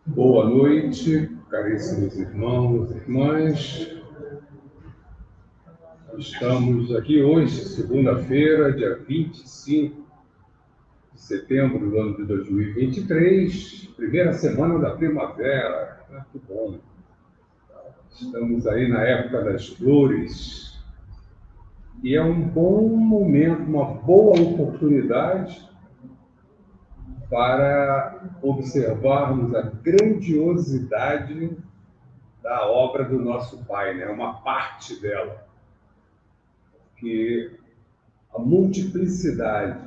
Boa noite, caríssimos irmãos e irmãs. Estamos aqui hoje, segunda-feira, dia 25 de setembro do ano de 2023, primeira semana da primavera. Que bom! Estamos aí na época das flores e é um bom momento, uma boa oportunidade para observarmos a grandiosidade da obra do nosso Pai, né? Uma parte dela, que a multiplicidade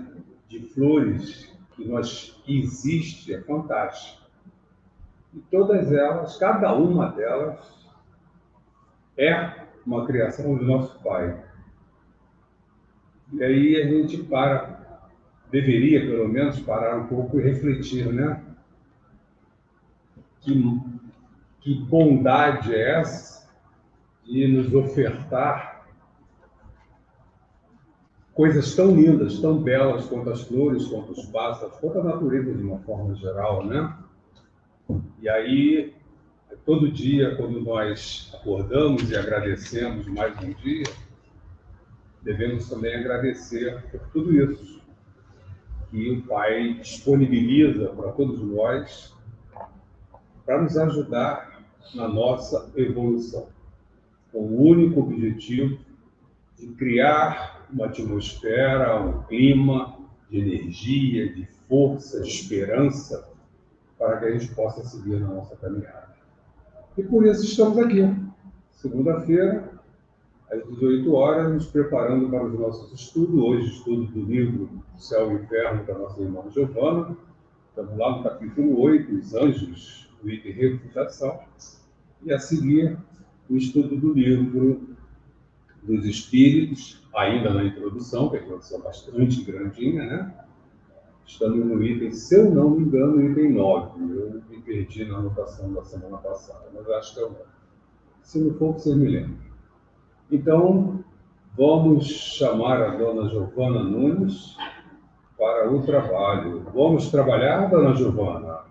de flores que existe é fantástica. E todas elas, cada uma delas, é uma criação do nosso Pai. E aí a gente deveria pelo menos parar um pouco e refletir, né? Que bondade é essa de nos ofertar coisas tão lindas, tão belas quanto as flores, quanto os pássaros, quanto a natureza de uma forma geral, né? E aí, todo dia, quando nós acordamos e agradecemos mais um dia, devemos também agradecer por tudo isso que o Pai disponibiliza para todos nós, para nos ajudar na nossa evolução, com o único objetivo de criar uma atmosfera, um clima de energia, de força, de esperança, para que a gente possa seguir na nossa caminhada. E por isso estamos aqui, segunda-feira, às 18 horas, nos preparando para os nossos estudos. Hoje, estudo do livro Céu e Inferno, da nossa irmã Giovana. Estamos lá no capítulo 8, Os Anjos, do item Reputação. E a seguir, o estudo do livro dos Espíritos, ainda na introdução, que a introdução é bastante grandinha, né? Estamos no item, se eu não me engano, item 9. Eu me perdi na anotação da semana passada, mas acho que é o 9. Se não for, vocês me lembram. Então, vamos chamar a dona Giovana Nunes para o trabalho. Vamos trabalhar, dona Giovana?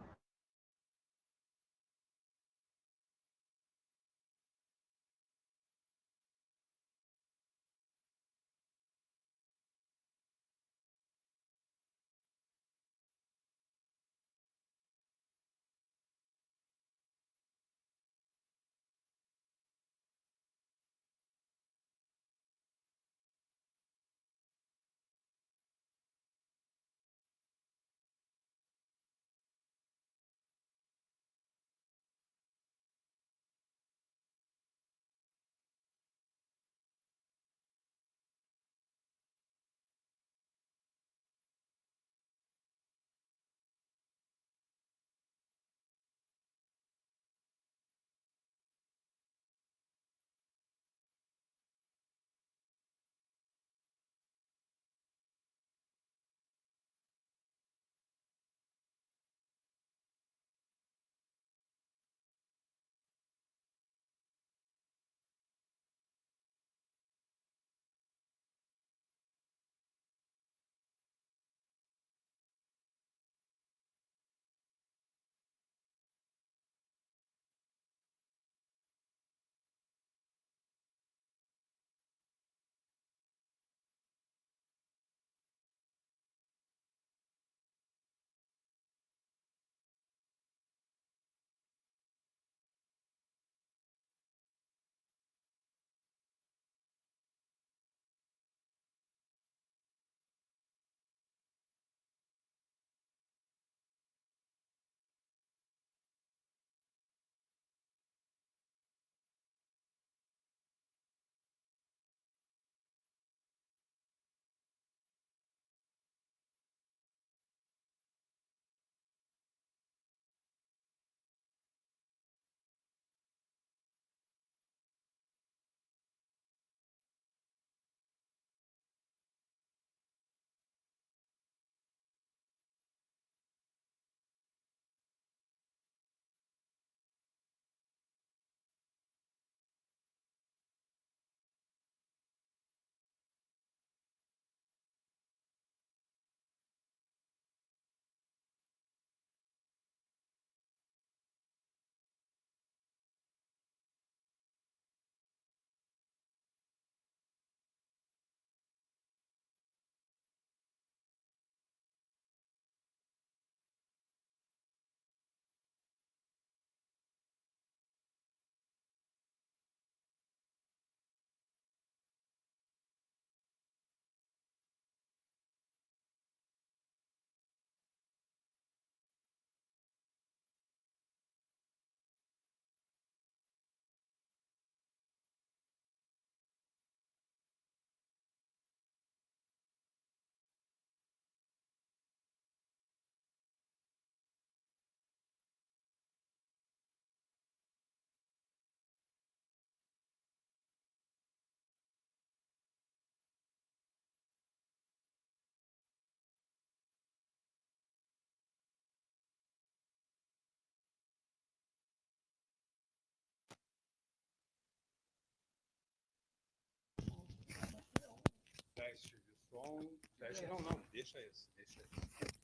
som. Teste, não, deixa esse.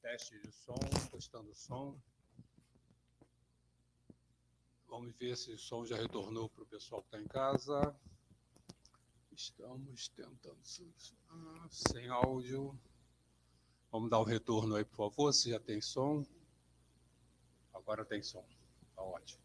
Teste de som, testando o som. Vamos ver se o som já retornou para o pessoal que está em casa. Estamos tentando solucionar. Sem áudio. Vamos dar o retorno aí, por favor, se já tem som. Agora tem som. Está ótimo.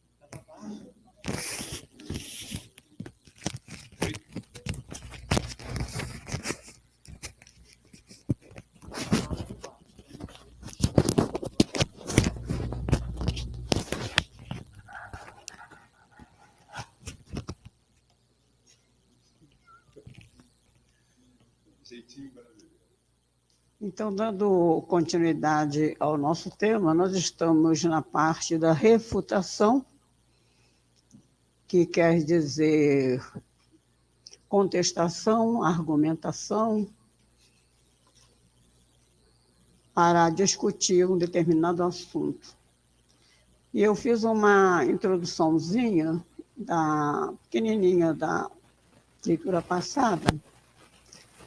Então, dando continuidade ao nosso tema, nós estamos na parte da refutação, que quer dizer contestação, argumentação, para discutir um determinado assunto. E eu fiz uma introduçãozinha pequenininha da leitura passada,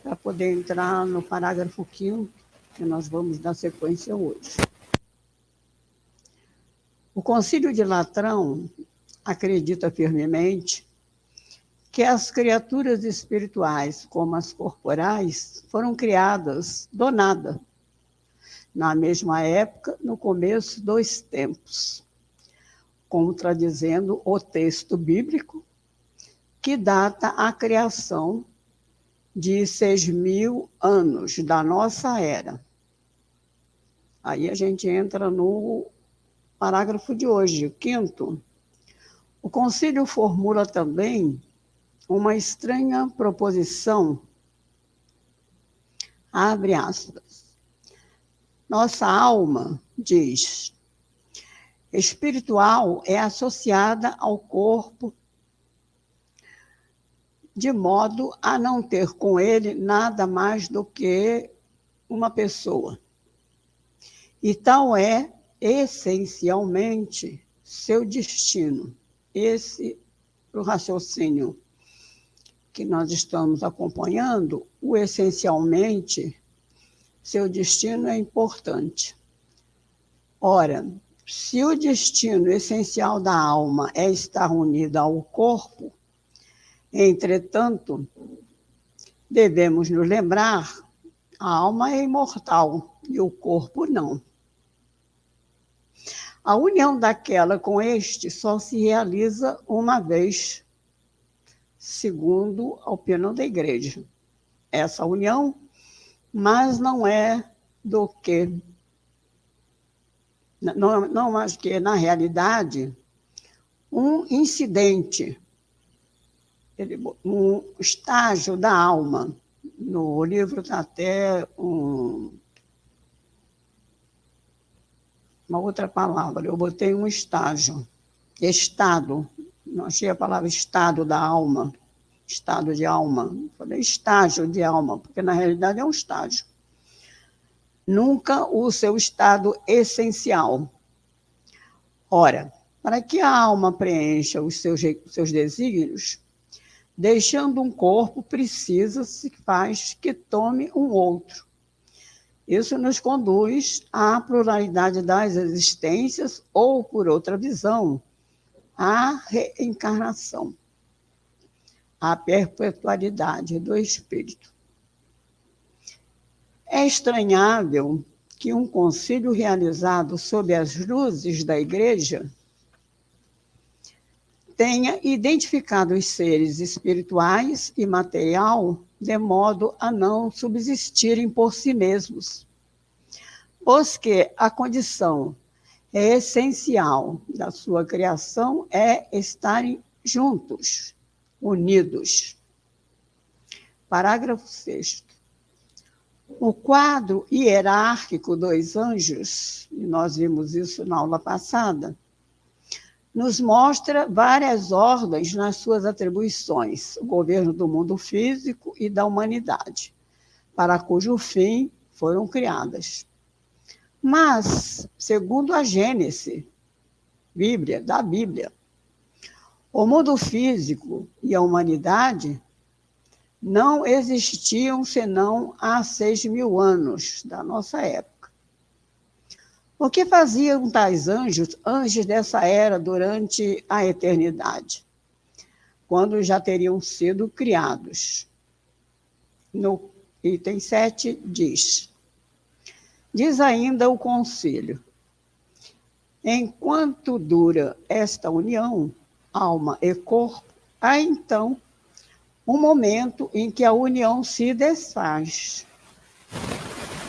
para poder entrar no parágrafo 5º, que nós vamos dar sequência hoje. O Concílio de Latrão acredita firmemente que as criaturas espirituais, como as corporais, foram criadas do nada, na mesma época, no começo dos tempos, contradizendo o texto bíblico, que data a criação de 6.000 anos da nossa era. Aí a gente entra no parágrafo de hoje, o 5º. O concílio formula também uma estranha proposição, abre aspas. Nossa alma, diz, espiritual é associada ao corpo de modo a não ter com ele nada mais do que uma pessoa. E tal é, essencialmente, seu destino. Esse, para o raciocínio que nós estamos acompanhando, o essencialmente, seu destino é importante. Ora, se o destino essencial da alma é estar unida ao corpo, entretanto, devemos nos lembrar, a alma é imortal e o corpo não. A união daquela com este só se realiza uma vez, segundo a opinião da Igreja. Essa união, mas não é do que, não mais que, na realidade, um incidente, um estágio da alma. No livro está até uma outra palavra, eu botei um estágio, estado, não achei a palavra estado da alma, estado de alma, falei estágio de alma, porque na realidade é um estágio. Nunca o seu estado essencial. Ora, para que a alma preencha os seus desígnios, deixando um corpo, precisa-se faz que tome um outro. Isso nos conduz à pluralidade das existências ou, por outra visão, à reencarnação, à perpetualidade do espírito. É estranhável que um concílio realizado sob as luzes da Igreja tenha identificado os seres espirituais e material de modo a não subsistirem por si mesmos, pois que a condição essencial da sua criação é estarem juntos, unidos. Parágrafo 6º. O quadro hierárquico dos anjos, e nós vimos isso na aula passada, nos mostra várias ordens nas suas atribuições, o governo do mundo físico e da humanidade, para cujo fim foram criadas. Mas, segundo a Gênese, da Bíblia, o mundo físico e a humanidade não existiam senão há 6.000 anos da nossa época. O que faziam tais anjos antes dessa era durante a eternidade, quando já teriam sido criados? No item 7 diz ainda o conselho: enquanto dura esta união, alma e corpo, há então um momento em que a união se desfaz.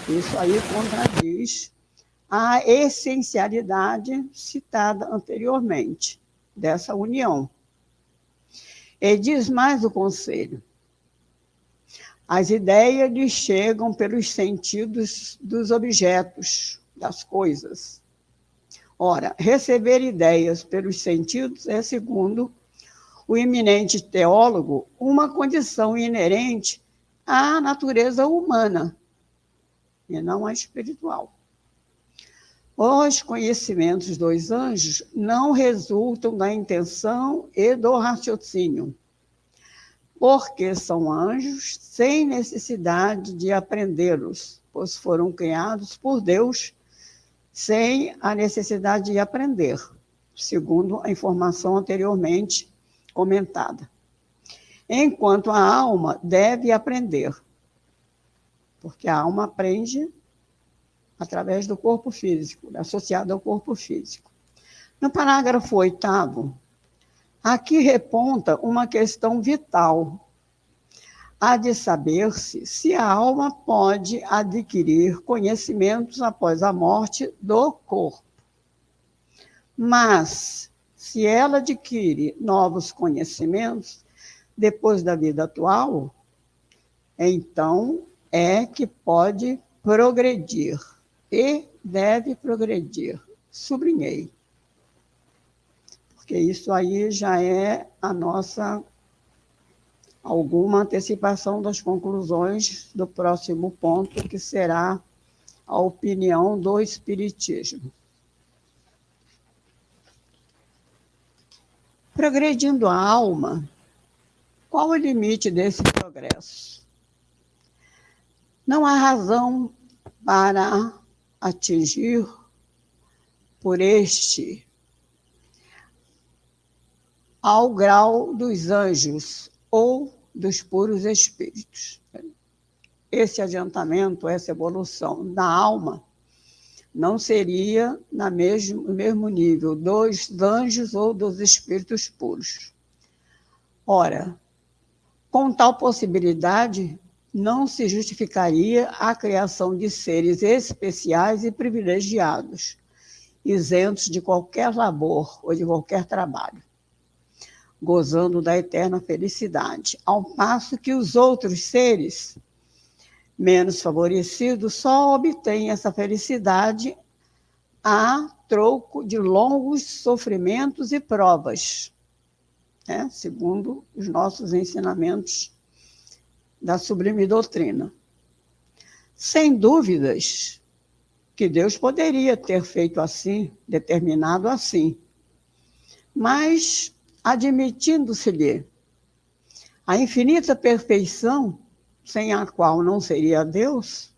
Isso aí contradiz a essencialidade citada anteriormente dessa união. E diz mais o conselho: as ideias lhes chegam pelos sentidos dos objetos, das coisas. Ora, receber ideias pelos sentidos é, segundo o eminente teólogo, uma condição inerente à natureza humana, e não à espiritual. Os conhecimentos dos anjos não resultam da intenção e do raciocínio, porque são anjos sem necessidade de aprendê-los, pois foram criados por Deus sem a necessidade de aprender, segundo a informação anteriormente comentada. Enquanto a alma deve aprender, porque a alma aprende através do corpo físico, associado ao corpo físico. No parágrafo 8º, aqui reponta uma questão vital. Há de saber-se se a alma pode adquirir conhecimentos após a morte do corpo. Mas, se ela adquire novos conhecimentos depois da vida atual, então é que pode progredir e deve progredir. Sublinhei. Porque isso aí já é a nossa alguma antecipação das conclusões do próximo ponto, que será a opinião do Espiritismo. Progredindo a alma, qual o limite desse progresso? Não há razão para atingir por este ao grau dos anjos ou dos puros espíritos. Esse adiantamento, essa evolução da alma, não seria no mesmo nível dos anjos ou dos espíritos puros. Ora, com tal possibilidade, não se justificaria a criação de seres especiais e privilegiados, isentos de qualquer labor ou de qualquer trabalho, gozando da eterna felicidade, ao passo que os outros seres menos favorecidos só obtêm essa felicidade a troco de longos sofrimentos e provas, né? Segundo os nossos ensinamentos da sublime doutrina. Sem dúvidas que Deus poderia ter feito assim, determinado assim, mas admitindo-se-lhe a infinita perfeição, sem a qual não seria Deus,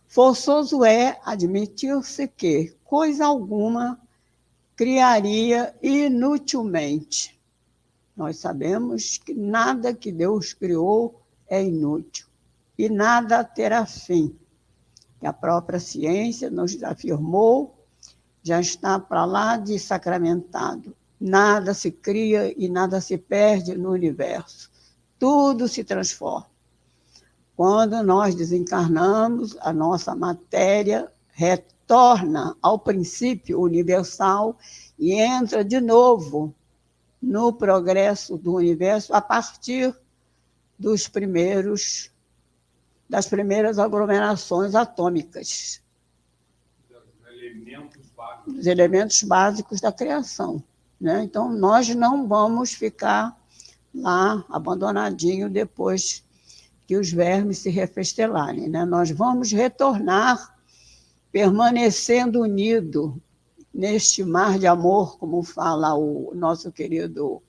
forçoso é admitir-se que coisa alguma criaria inutilmente. Nós sabemos que nada que Deus criou é inútil e nada terá fim. Que a própria ciência nos afirmou, já está para lá de sacramentado. Nada se cria e nada se perde no universo. Tudo se transforma. Quando nós desencarnamos, a nossa matéria retorna ao princípio universal e entra de novo no progresso do universo a partir das primeiras aglomerações atômicas. Os elementos básicos da criação, né? Então, nós não vamos ficar lá abandonadinho depois que os vermes se refestelarem, né? Nós vamos retornar permanecendo unido neste mar de amor, como fala o nosso querido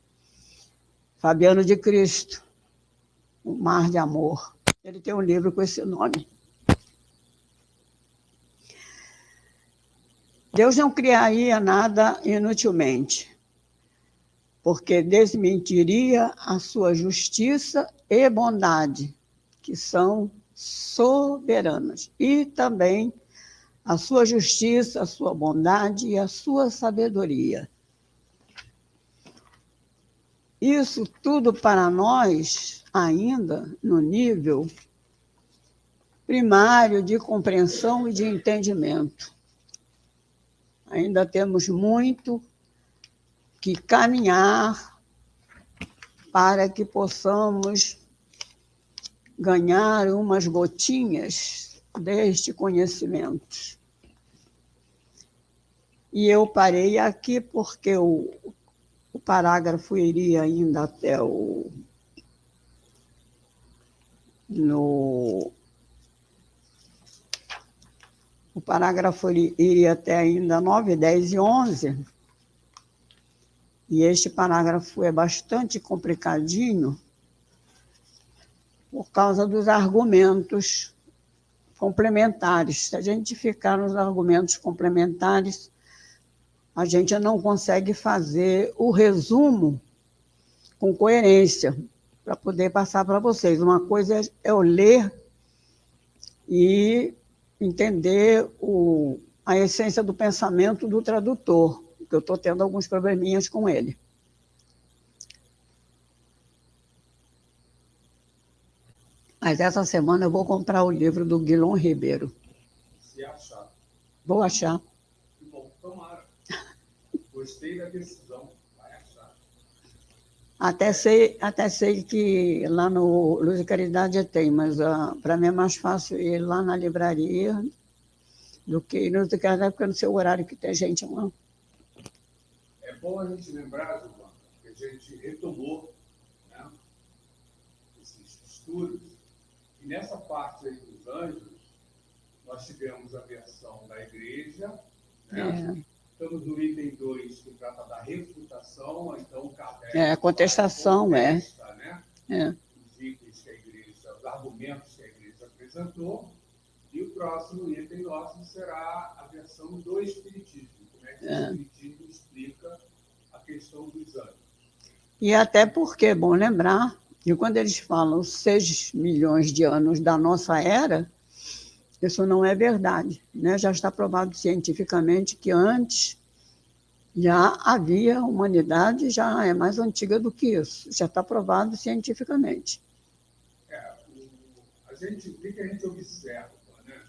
Fabiano de Cristo, O Mar de Amor. Ele tem um livro com esse nome. Deus não criaria nada inutilmente, porque desmentiria a sua justiça e bondade, que são soberanas, e também a sua justiça, a sua bondade e a sua sabedoria. Isso tudo para nós, ainda no nível primário de compreensão e de entendimento. Ainda temos muito que caminhar para que possamos ganhar umas gotinhas deste conhecimento. E eu parei aqui porque o parágrafo iria ainda até o parágrafo iria até ainda 9, 10 e 11, e este parágrafo é bastante complicadinho por causa dos argumentos complementares. Se a gente ficar nos argumentos complementares, a gente não consegue fazer o resumo com coerência para poder passar para vocês. Uma coisa é eu ler e entender a essência do pensamento do tradutor, porque eu estou tendo alguns probleminhas com ele. Mas essa semana eu vou comprar o livro do Guilherme Ribeiro. Se achar. Vou achar. Que bom, tomara. Gostei da decisão. Vai achar. Até sei que lá no Luz e Caridade tem, mas para mim é mais fácil ir lá na livraria do que ir no Luz e Caridade, porque eu não sei o horário que tem gente lá. É bom a gente lembrar, Giovana, que a gente retomou, né, esses estudos, e nessa parte aí dos anjos, nós tivemos a versão da igreja, né? Estamos no item 2, que trata da refutação, então Kardec contestação, contesta, né? Os itens que a igreja, os argumentos que a igreja apresentou, e o próximo item nosso será a versão do Espiritismo, como é que o Espiritismo explica a questão dos anjos. E até porque é bom lembrar que quando eles falam 6 milhões de anos da nossa era, isso não é verdade, né? Já está provado cientificamente que antes já havia humanidade, já é mais antiga do que isso. Já está provado cientificamente. O que a gente observa, né?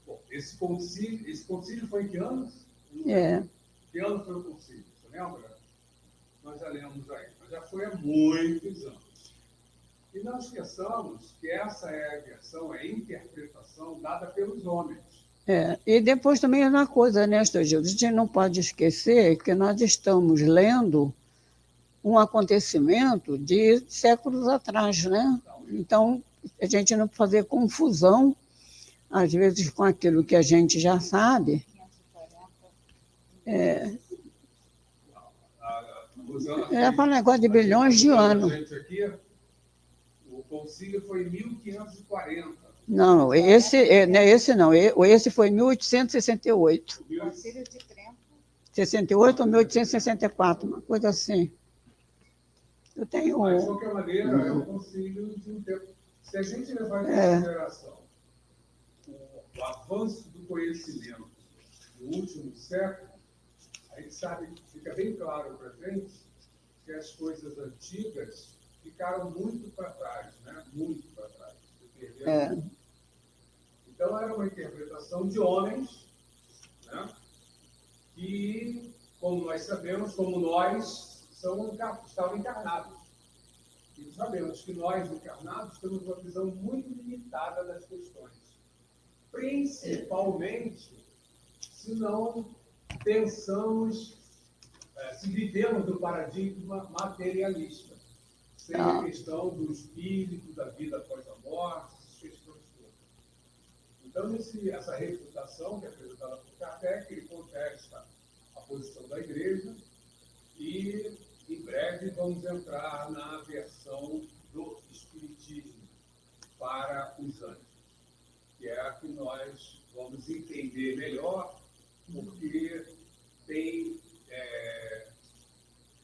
Bom, esse concílio foi em que anos? Que ano foi o concílio? Você lembra? Nós já lemos aí, mas já foi há muitos anos. E não esqueçamos que essa é a versão, é a interpretação dada pelos homens. E depois também é uma coisa, né, Gildo? A gente não pode esquecer que nós estamos lendo um acontecimento de séculos atrás, né? Então, a gente não fazer confusão, às vezes, com aquilo que a gente já sabe. Para um negócio de bilhões de anos. O concílio foi em 1540. Não, esse não. Esse foi em 1868. O Concílio de Trento. 68 ou 1864, uma coisa assim. Eu tenho... Mas, de qualquer maneira, é um concílio de um tempo. Se a gente levar em consideração o avanço do conhecimento no último século, a gente sabe, fica bem claro para a gente que as coisas antigas ficaram muito para trás, né? Muito para trás. Então, era uma interpretação de homens, né? Que, como nós sabemos, como nós, estavam encarnados. E sabemos que nós, encarnados, temos uma visão muito limitada das questões. Principalmente, se não pensamos, se vivemos do paradigma materialista. Sem a questão do espírito, da vida após a morte, essas questões todas. Então, essa refutação que é apresentada por Kardec, ele contesta a posição da igreja e, em breve, vamos entrar na versão do Espiritismo. para os anjos, que é a que nós vamos entender melhor, porque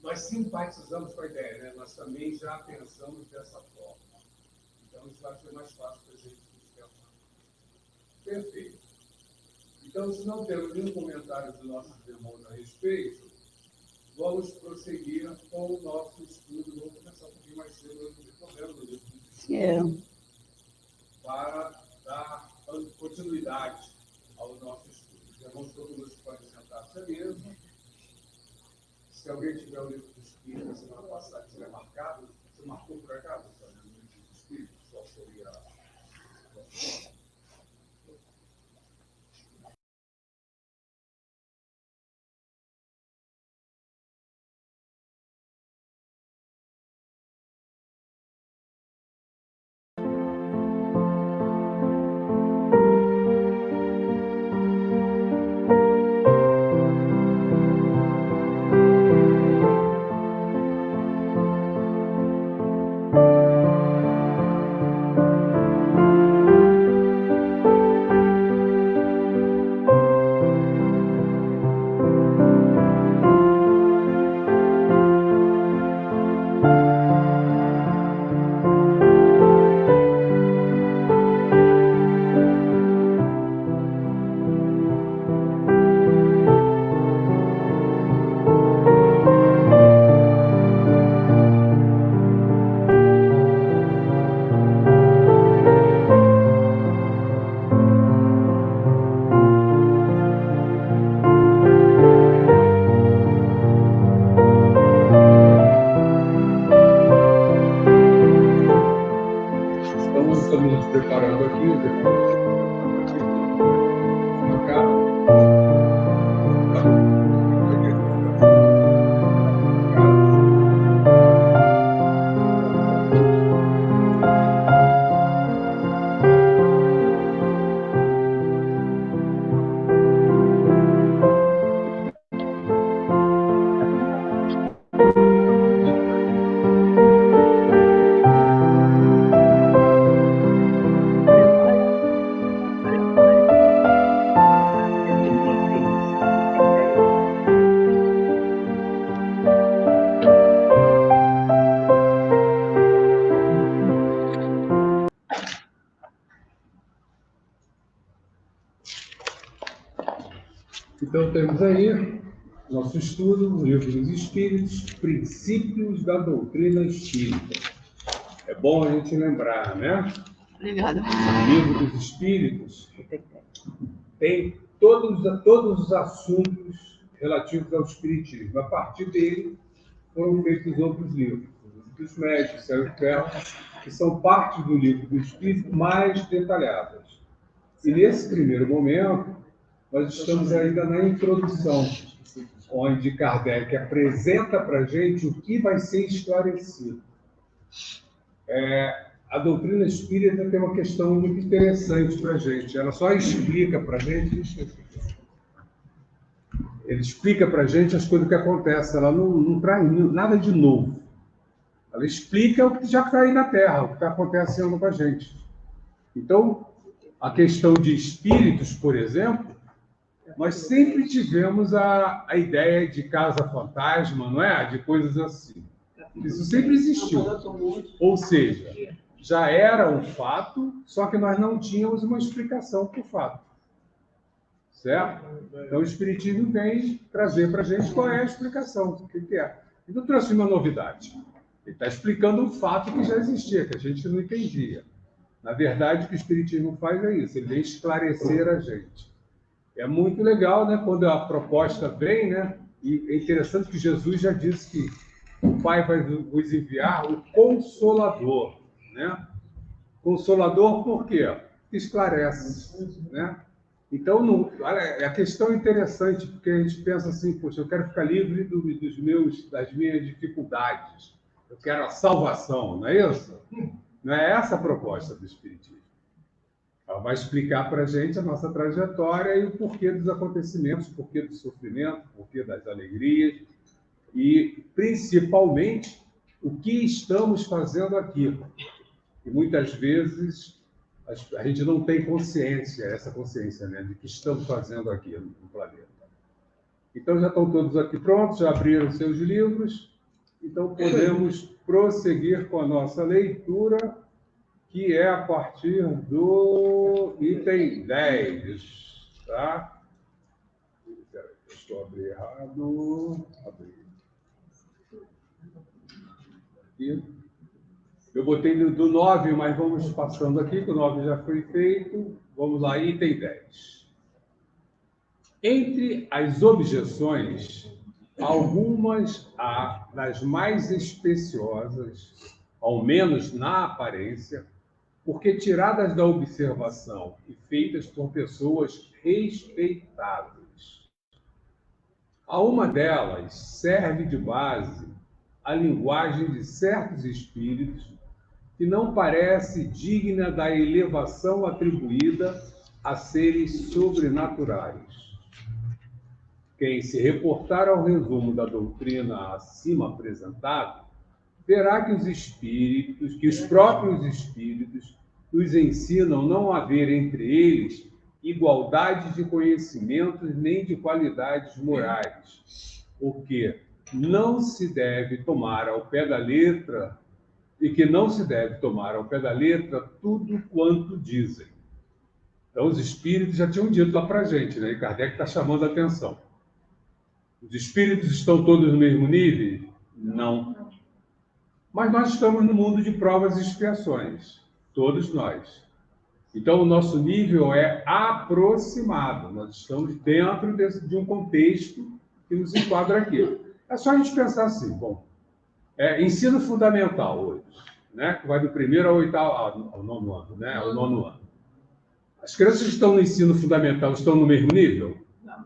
nós simpatizamos com a ideia, né? Nós também já pensamos dessa forma. Então, isso vai ser mais fácil para a gente pensar. Perfeito. Então, se não temos nenhum comentário dos nossos irmãos a respeito, vamos prosseguir com o nosso estudo. Vamos começar um pouquinho mais cedo, para dar continuidade ao nosso estudo. Os irmãos todos podem sentar-se mesmo. Se alguém tiver o livro do Espírito, na semana passada, se é marcado, você marcou por acaso? O livro do Espírito, só seria. Estamos nos preparando aqui, os irmãos. Então, temos aí nosso estudo, o Livro dos Espíritos, Princípios da Doutrina Espírita. É bom a gente lembrar, né? Obrigada. O Livro dos Espíritos tem todos os assuntos relativos ao Espiritismo. A partir dele foram feitos outros livros, os médicos, Céu e Inferno, que são parte do Livro do Espírito mais detalhadas. E nesse primeiro momento, nós estamos ainda na introdução, onde Kardec apresenta para a gente o que vai ser esclarecido. A doutrina espírita tem uma questão muito interessante para a gente. Ela só explica para a gente... Ele explica para a gente as coisas que acontecem. Ela não traz nada de novo. Ela explica o que já está aí na Terra, o que está acontecendo com a gente. Então, a questão de espíritos, por exemplo, nós sempre tivemos a ideia de casa fantasma, não é? De coisas assim. Isso sempre existiu. Ou seja, já era um fato, só que nós não tínhamos uma explicação para o fato. Certo? Então, o Espiritismo vem trazer para a gente qual é a explicação, o que é. Ele não trouxe uma novidade. Ele está explicando um fato que já existia, que a gente não entendia. Na verdade, o que o Espiritismo faz é isso, ele vem esclarecer a gente. É muito legal, né, quando a proposta vem, né, e é interessante que Jesus já disse que o Pai vai vos enviar o Consolador, né? Consolador por quê? Esclarece, né? Então, a questão é interessante, porque a gente pensa assim, poxa, eu quero ficar livre das minhas dificuldades, eu quero a salvação, não é isso? Não é essa a proposta do Espiritismo. Ela vai explicar para a gente a nossa trajetória e o porquê dos acontecimentos, o porquê do sofrimento, o porquê das alegrias e, principalmente, o que estamos fazendo aqui. E muitas vezes a gente não tem consciência, essa consciência, né, de que estamos fazendo aqui no planeta. Então, já estão todos aqui prontos, já abriram seus livros, então podemos prosseguir com a nossa leitura, que é a partir do item 10, tá? Estou abrindo errado. Aqui. Eu botei do 9, mas vamos passando aqui, que o 9 já foi feito. Vamos lá, item 10. Entre as objeções, algumas das mais especiosas, ao menos na aparência, porque tiradas da observação e feitas por pessoas respeitáveis. A uma delas serve de base a linguagem de certos espíritos que não parece digna da elevação atribuída a seres sobrenaturais. Quem se reportar ao resumo da doutrina acima apresentada, verá que os próprios espíritos nos ensinam não haver entre eles igualdade de conhecimentos nem de qualidades morais, porque não se deve tomar ao pé da letra e que não se deve tomar ao pé da letra tudo quanto dizem. Então, os espíritos já tinham dito lá para a gente, né? E Kardec está chamando a atenção. Os espíritos estão todos no mesmo nível? Não. Mas nós estamos no mundo de provas e expiações, todos nós. Então, o nosso nível é aproximado. Nós estamos dentro de um contexto que nos enquadra aqui. É só a gente pensar assim, bom, ensino fundamental hoje, né? Que vai do primeiro ao nono ano, né? Ao nono ano. As crianças que estão no ensino fundamental estão no mesmo nível? Não.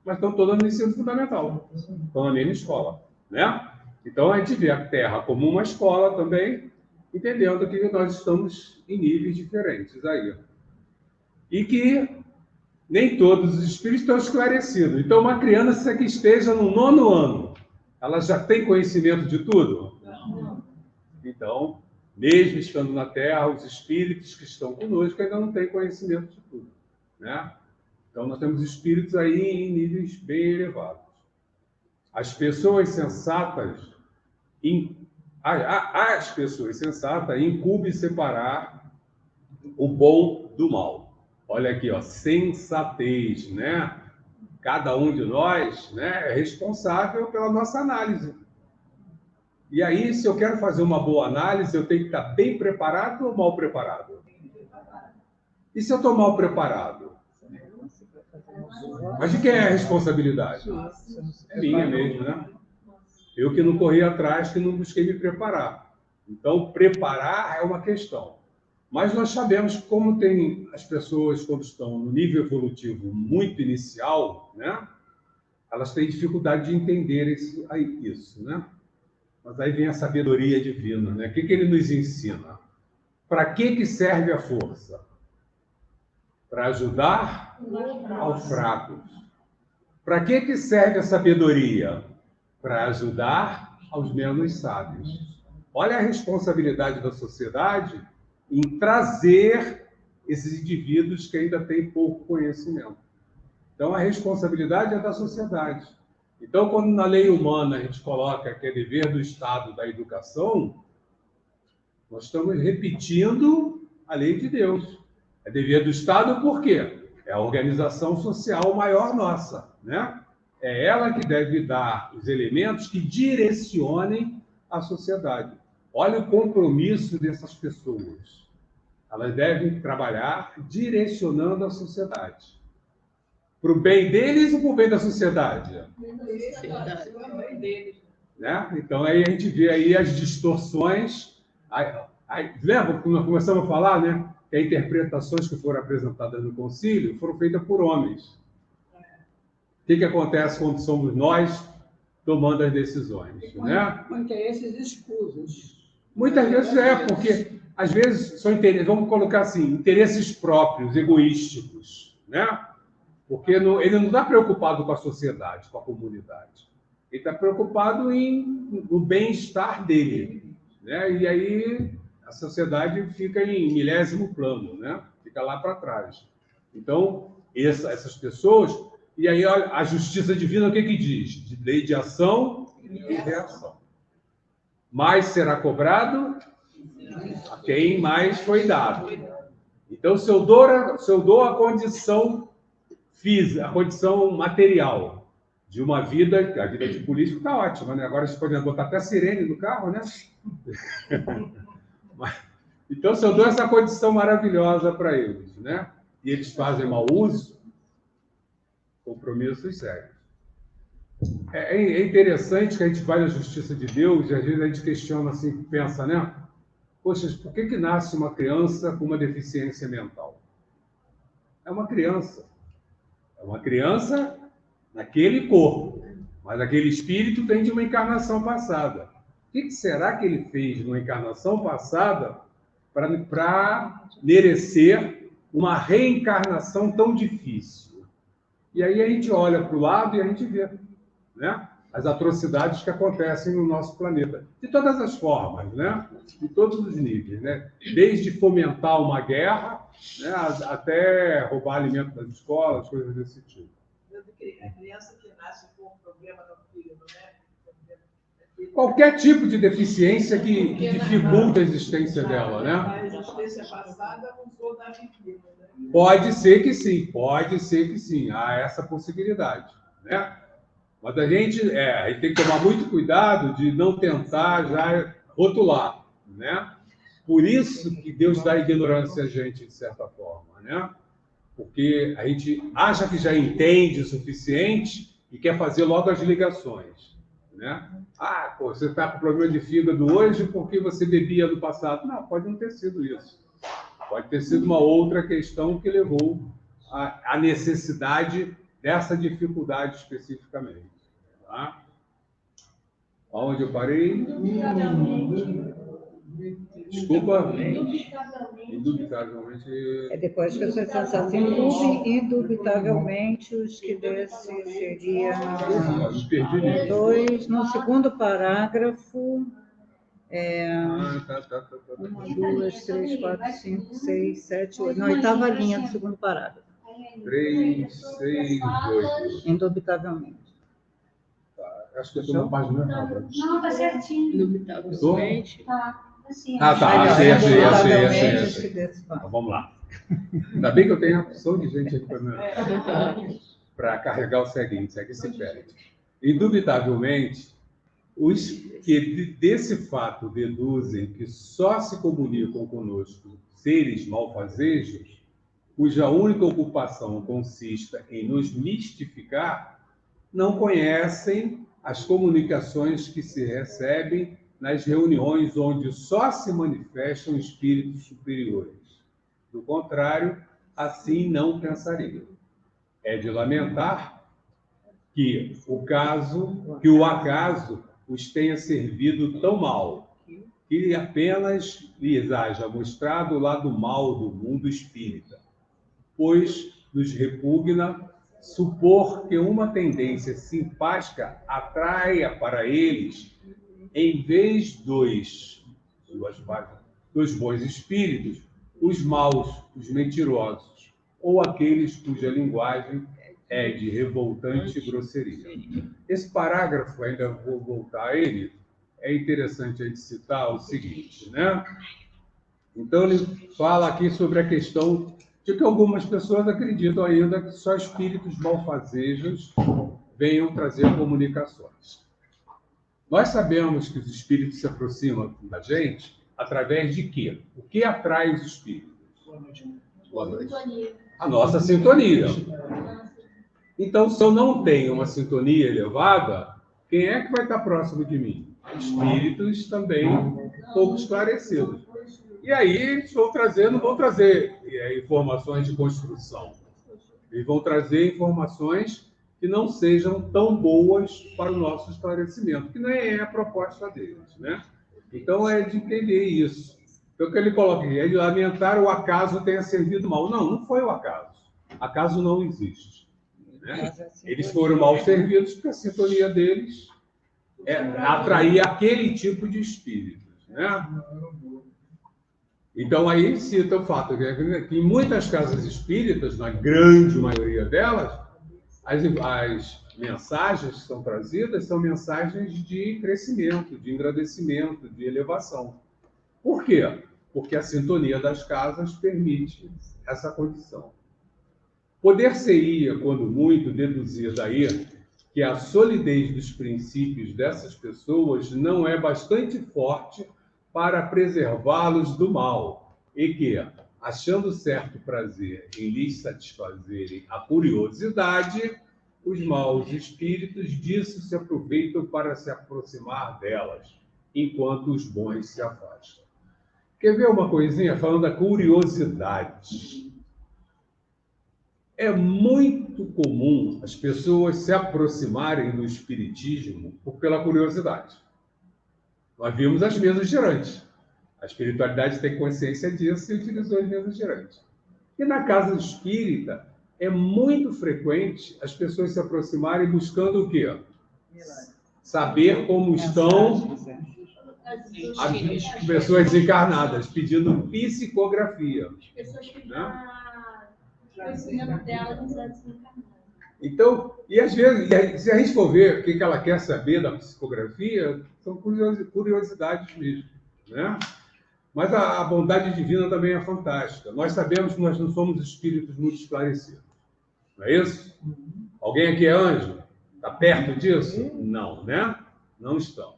Mas estão todas no ensino fundamental. Estão na mesma escola, né? Então, a gente vê a Terra como uma escola também, entendendo que nós estamos em níveis diferentes aí. E que nem todos os espíritos estão esclarecidos. Então, uma criança que esteja no nono ano, ela já tem conhecimento de tudo? Não. Então, mesmo estando na Terra, os espíritos que estão conosco ainda não têm conhecimento de tudo, né? Então, nós temos espíritos aí em níveis bem elevados. As pessoas sensatas incumbem separar o bom do mal. Olha aqui, ó, sensatez, né? Cada um de nós, né, é responsável pela nossa análise. E aí, se eu quero fazer uma boa análise, eu tenho que estar bem preparado ou mal preparado? E se eu estou mal preparado? Mas de quem é a responsabilidade? É minha mesmo, né? Eu que não corri atrás, que não busquei me preparar. Então, preparar é uma questão. Mas nós sabemos como tem as pessoas, quando estão no nível evolutivo muito inicial, né? Elas têm dificuldade de entender isso, né? Mas aí vem a sabedoria divina, né? O que ele nos ensina? Para que serve a força? Para ajudar aos fracos. Para que serve a sabedoria? Para ajudar aos menos sábios. Olha a responsabilidade da sociedade em trazer esses indivíduos que ainda têm pouco conhecimento. Então, a responsabilidade é da sociedade. Então, quando na lei humana a gente coloca que é dever do Estado da educação, nós estamos repetindo a lei de Deus. É dever do Estado por quê? É a organização social maior nossa, né? É ela que deve dar os elementos que direcionem a sociedade. Olha o compromisso dessas pessoas. Elas devem trabalhar direcionando a sociedade. Para o bem deles ou para o bem da sociedade? Né? Então, aí a gente vê aí as distorções. Lembra quando nós começamos a falar, né? Que as interpretações que foram apresentadas no concílio foram feitas por homens. O que acontece quando somos nós tomando as decisões? Né? Interesses escusos. Muitas vezes porque, às vezes, são interesses, vamos colocar assim, interesses próprios, egoísticos, né? Porque ele não está preocupado com a sociedade, com a comunidade. Ele está preocupado no bem-estar dele, né? E aí, a sociedade fica em milésimo plano, né? Fica lá para trás. Então, essas pessoas... E aí, olha, a justiça divina, o que diz? De lei de ação e de reação. Mais será cobrado a quem mais foi dado. Então, se eu dou a condição física, a condição material de uma vida, a vida de político está ótima, né? Agora, você pode botar até a sirene no carro, né? Então, se eu dou essa condição maravilhosa para eles, né? E eles fazem mau uso, compromissos sérios. É interessante que a gente vai na justiça de Deus e às vezes a gente questiona assim, pensa, né? Poxa, por que nasce uma criança com uma deficiência mental? É uma criança. É uma criança naquele corpo, mas aquele espírito vem de uma encarnação passada. O que será que ele fez numa encarnação passada para merecer uma reencarnação tão difícil? E aí a gente olha para o lado e a gente vê, né? As atrocidades que acontecem no nosso planeta. De todas as formas, né? De todos os níveis, né? Desde fomentar uma guerra, né? Até roubar alimento das escolas, coisas desse tipo. A criança que nasce com um problema no fígado, né? Qualquer tipo de deficiência que dificulta a existência dela, né? A existência passada usou da vida, né? Pode ser que sim, pode ser que sim. Há essa possibilidade, né? Mas a gente tem que tomar muito cuidado de não tentar já rotular, né? Por isso que Deus dá ignorância a gente, de certa forma, né? Porque a gente acha que já entende o suficiente e quer fazer logo as ligações, né? Ah, pô, você está com problema de fígado hoje porque você bebia no passado. Não, pode não ter sido isso. Pode ter sido uma outra questão que levou à necessidade dessa dificuldade especificamente. Tá? Onde eu parei? Desculpa. Indubitavelmente. Depois que você pensa assim, indubitavelmente os que desse seria no segundo parágrafo. 1, 2, 3, 4, 5, 6, 7, 8. Na oitava linha do segundo parágrafo. 3, 6, 8. Indubitavelmente. Acho que eu estou na página errada. Não, tá certinho. Indubitavelmente. Tá, assim. Achei. Indubitavelmente. Então, vamos lá. Ainda bem que eu tenho a opção de gente aqui para carregar o seguinte, aqui se perde. Indubitavelmente, os que desse fato deduzem que só se comunicam conosco seres malfazejos, cuja única ocupação consista em nos mistificar, não conhecem as comunicações que se recebem nas reuniões onde só se manifestam espíritos superiores. Do contrário, assim não pensariam. É de lamentar que o acaso os tenha servido tão mal, que apenas lhes haja mostrado o lado mal do mundo espírita, pois nos repugna supor que uma tendência simpática atraia para eles, em vez dos bons espíritos, os maus, os mentirosos, ou aqueles cuja linguagem é de revoltante grosseria. Esse parágrafo, ainda vou voltar a ele, é interessante a gente citar o seguinte, né? Então, ele fala aqui sobre a questão de que algumas pessoas acreditam ainda que só espíritos malfazejos venham trazer comunicações. Nós sabemos que os espíritos se aproximam da gente através de quê? O que atrai os espíritos? Boa noite. A nossa sintonia. Então, se eu não tenho uma sintonia elevada, quem é que vai estar próximo de mim? Espíritos também pouco esclarecidos. E aí eles não vão trazer informações de construção. Eles vão trazer informações que não sejam tão boas para o nosso esclarecimento, que nem é a proposta deles, né? Então, é de entender isso. Então, o que ele coloca aqui é de lamentar o acaso tenha servido mal. Não, não foi o acaso. Acaso não existe. Né? Eles foram mal servidos porque a sintonia deles atraía aquele tipo de espíritos. Né? Então, aí cita o fato que em muitas casas espíritas, na grande maioria delas, as mensagens que são trazidas são mensagens de crescimento, de engrandecimento, de elevação. Por quê? Porque a sintonia das casas permite essa condição. Poder-se-ia, quando muito, deduzir daí que a solidez dos princípios dessas pessoas não é bastante forte para preservá-los do mal, e que, achando certo prazer em lhes satisfazerem a curiosidade, os maus espíritos disso se aproveitam para se aproximar delas, enquanto os bons se afastam. Quer ver uma coisinha falando da curiosidade? É muito comum as pessoas se aproximarem do espiritismo pela curiosidade. Nós vimos as mesas girantes. A espiritualidade tem consciência disso e utilizou as mesas girantes. E na casa espírita, é muito frequente as pessoas se aproximarem buscando o quê? Saber como estão as pessoas desencarnadas, pedindo psicografia. As pessoas que já conhecimento dela não está desencarnada. Então, e às vezes, se a gente for ver o que ela quer saber da psicografia, são curiosidades mesmo, né? Mas a bondade divina também é fantástica. Nós sabemos que nós não somos espíritos muito esclarecidos. Não é isso? Alguém aqui é anjo? Está perto disso? Não, né? Não estão.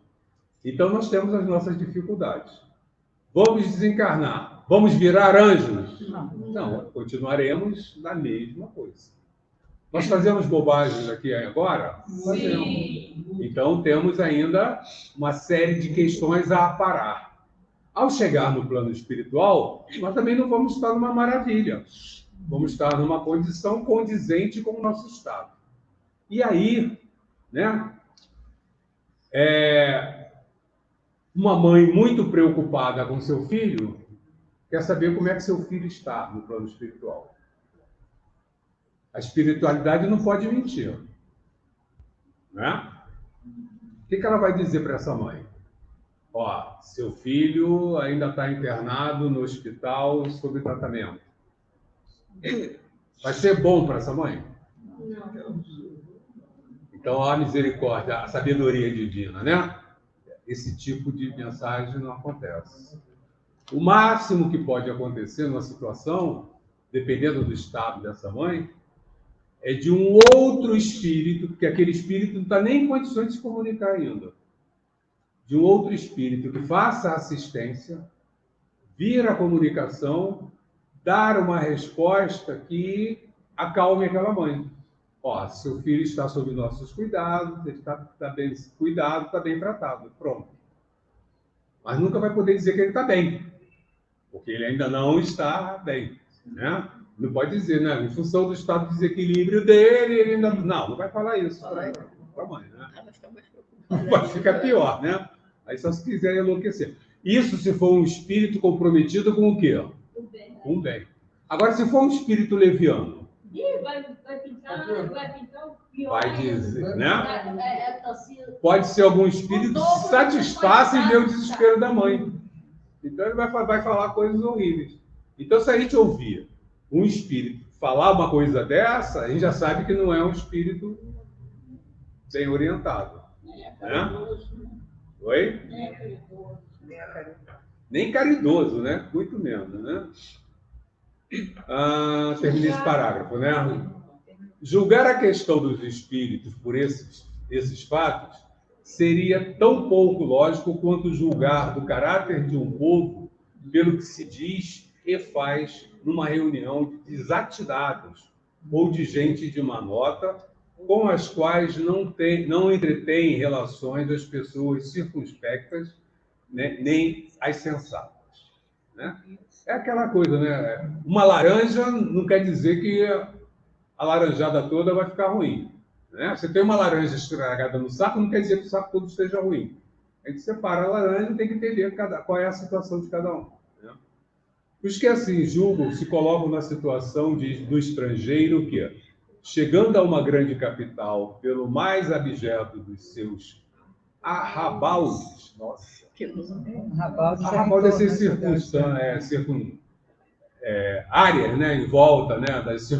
Então, nós temos as nossas dificuldades. Vamos desencarnar? Vamos virar anjos? Não, continuaremos na mesma coisa. Nós fazemos bobagens aqui agora? Fazemos. Então, temos ainda uma série de questões a aparar. Ao chegar no plano espiritual, nós também não vamos estar numa maravilha. Vamos estar numa condição condizente com o nosso estado. E aí, né? Uma mãe muito preocupada com seu filho quer saber como é que seu filho está no plano espiritual. A espiritualidade não pode mentir. Né? O que ela vai dizer para essa mãe? Ó, seu filho ainda está internado no hospital sob tratamento. Vai ser bom para essa mãe? Não. Então, a misericórdia, a sabedoria divina, né? Esse tipo de mensagem não acontece. O máximo que pode acontecer numa situação, dependendo do estado dessa mãe, é de um outro espírito, porque aquele espírito não está nem em condições de se comunicar ainda. De um outro espírito que faça assistência, vir a comunicação, dar uma resposta que acalme aquela mãe. Ó, seu filho está sob nossos cuidados, ele está bem cuidado, está bem tratado. Pronto. Mas nunca vai poder dizer que ele está bem, porque ele ainda não está bem. Né? Não pode dizer, né? Em função do estado de desequilíbrio dele, ele ainda... Não vai falar isso para a mãe. Né? Vai ficar pior, né? Aí só se quiser enlouquecer. Isso se for um espírito comprometido com o quê? Com o bem. Agora, se for um espírito leviano, Vai pintar o pior. vai dizer, né? Pode ser algum espírito que se satisfaça em ver o desespero da mãe. Então, ele vai falar coisas horríveis. Então, se a gente ouvir um espírito falar uma coisa dessa, a gente já sabe que não é um espírito bem orientado. Né? Oi? Nem caridoso, né? Muito menos, né? Terminei esse parágrafo, né? Julgar a questão dos espíritos por esses fatos seria tão pouco lógico quanto julgar do caráter de um povo pelo que se diz e faz numa reunião de desatinados ou de gente de má nota, com as quais não entretém relações as pessoas circunspectas, né, nem as sensatas. Né? É aquela coisa, né? Uma laranja não quer dizer que a laranjada toda vai ficar ruim. Né? Você tem uma laranja estragada no saco, não quer dizer que o saco todo esteja ruim. A gente separa a laranja e tem que entender qual é a situação de cada um. Né? Os que assim julgam se colocam na situação do estrangeiro que, chegando a uma grande capital pelo mais abjeto dos seus arrabaldes, nossa, Rabaldes A Rabaldes é ser áreas, né, em volta, né, das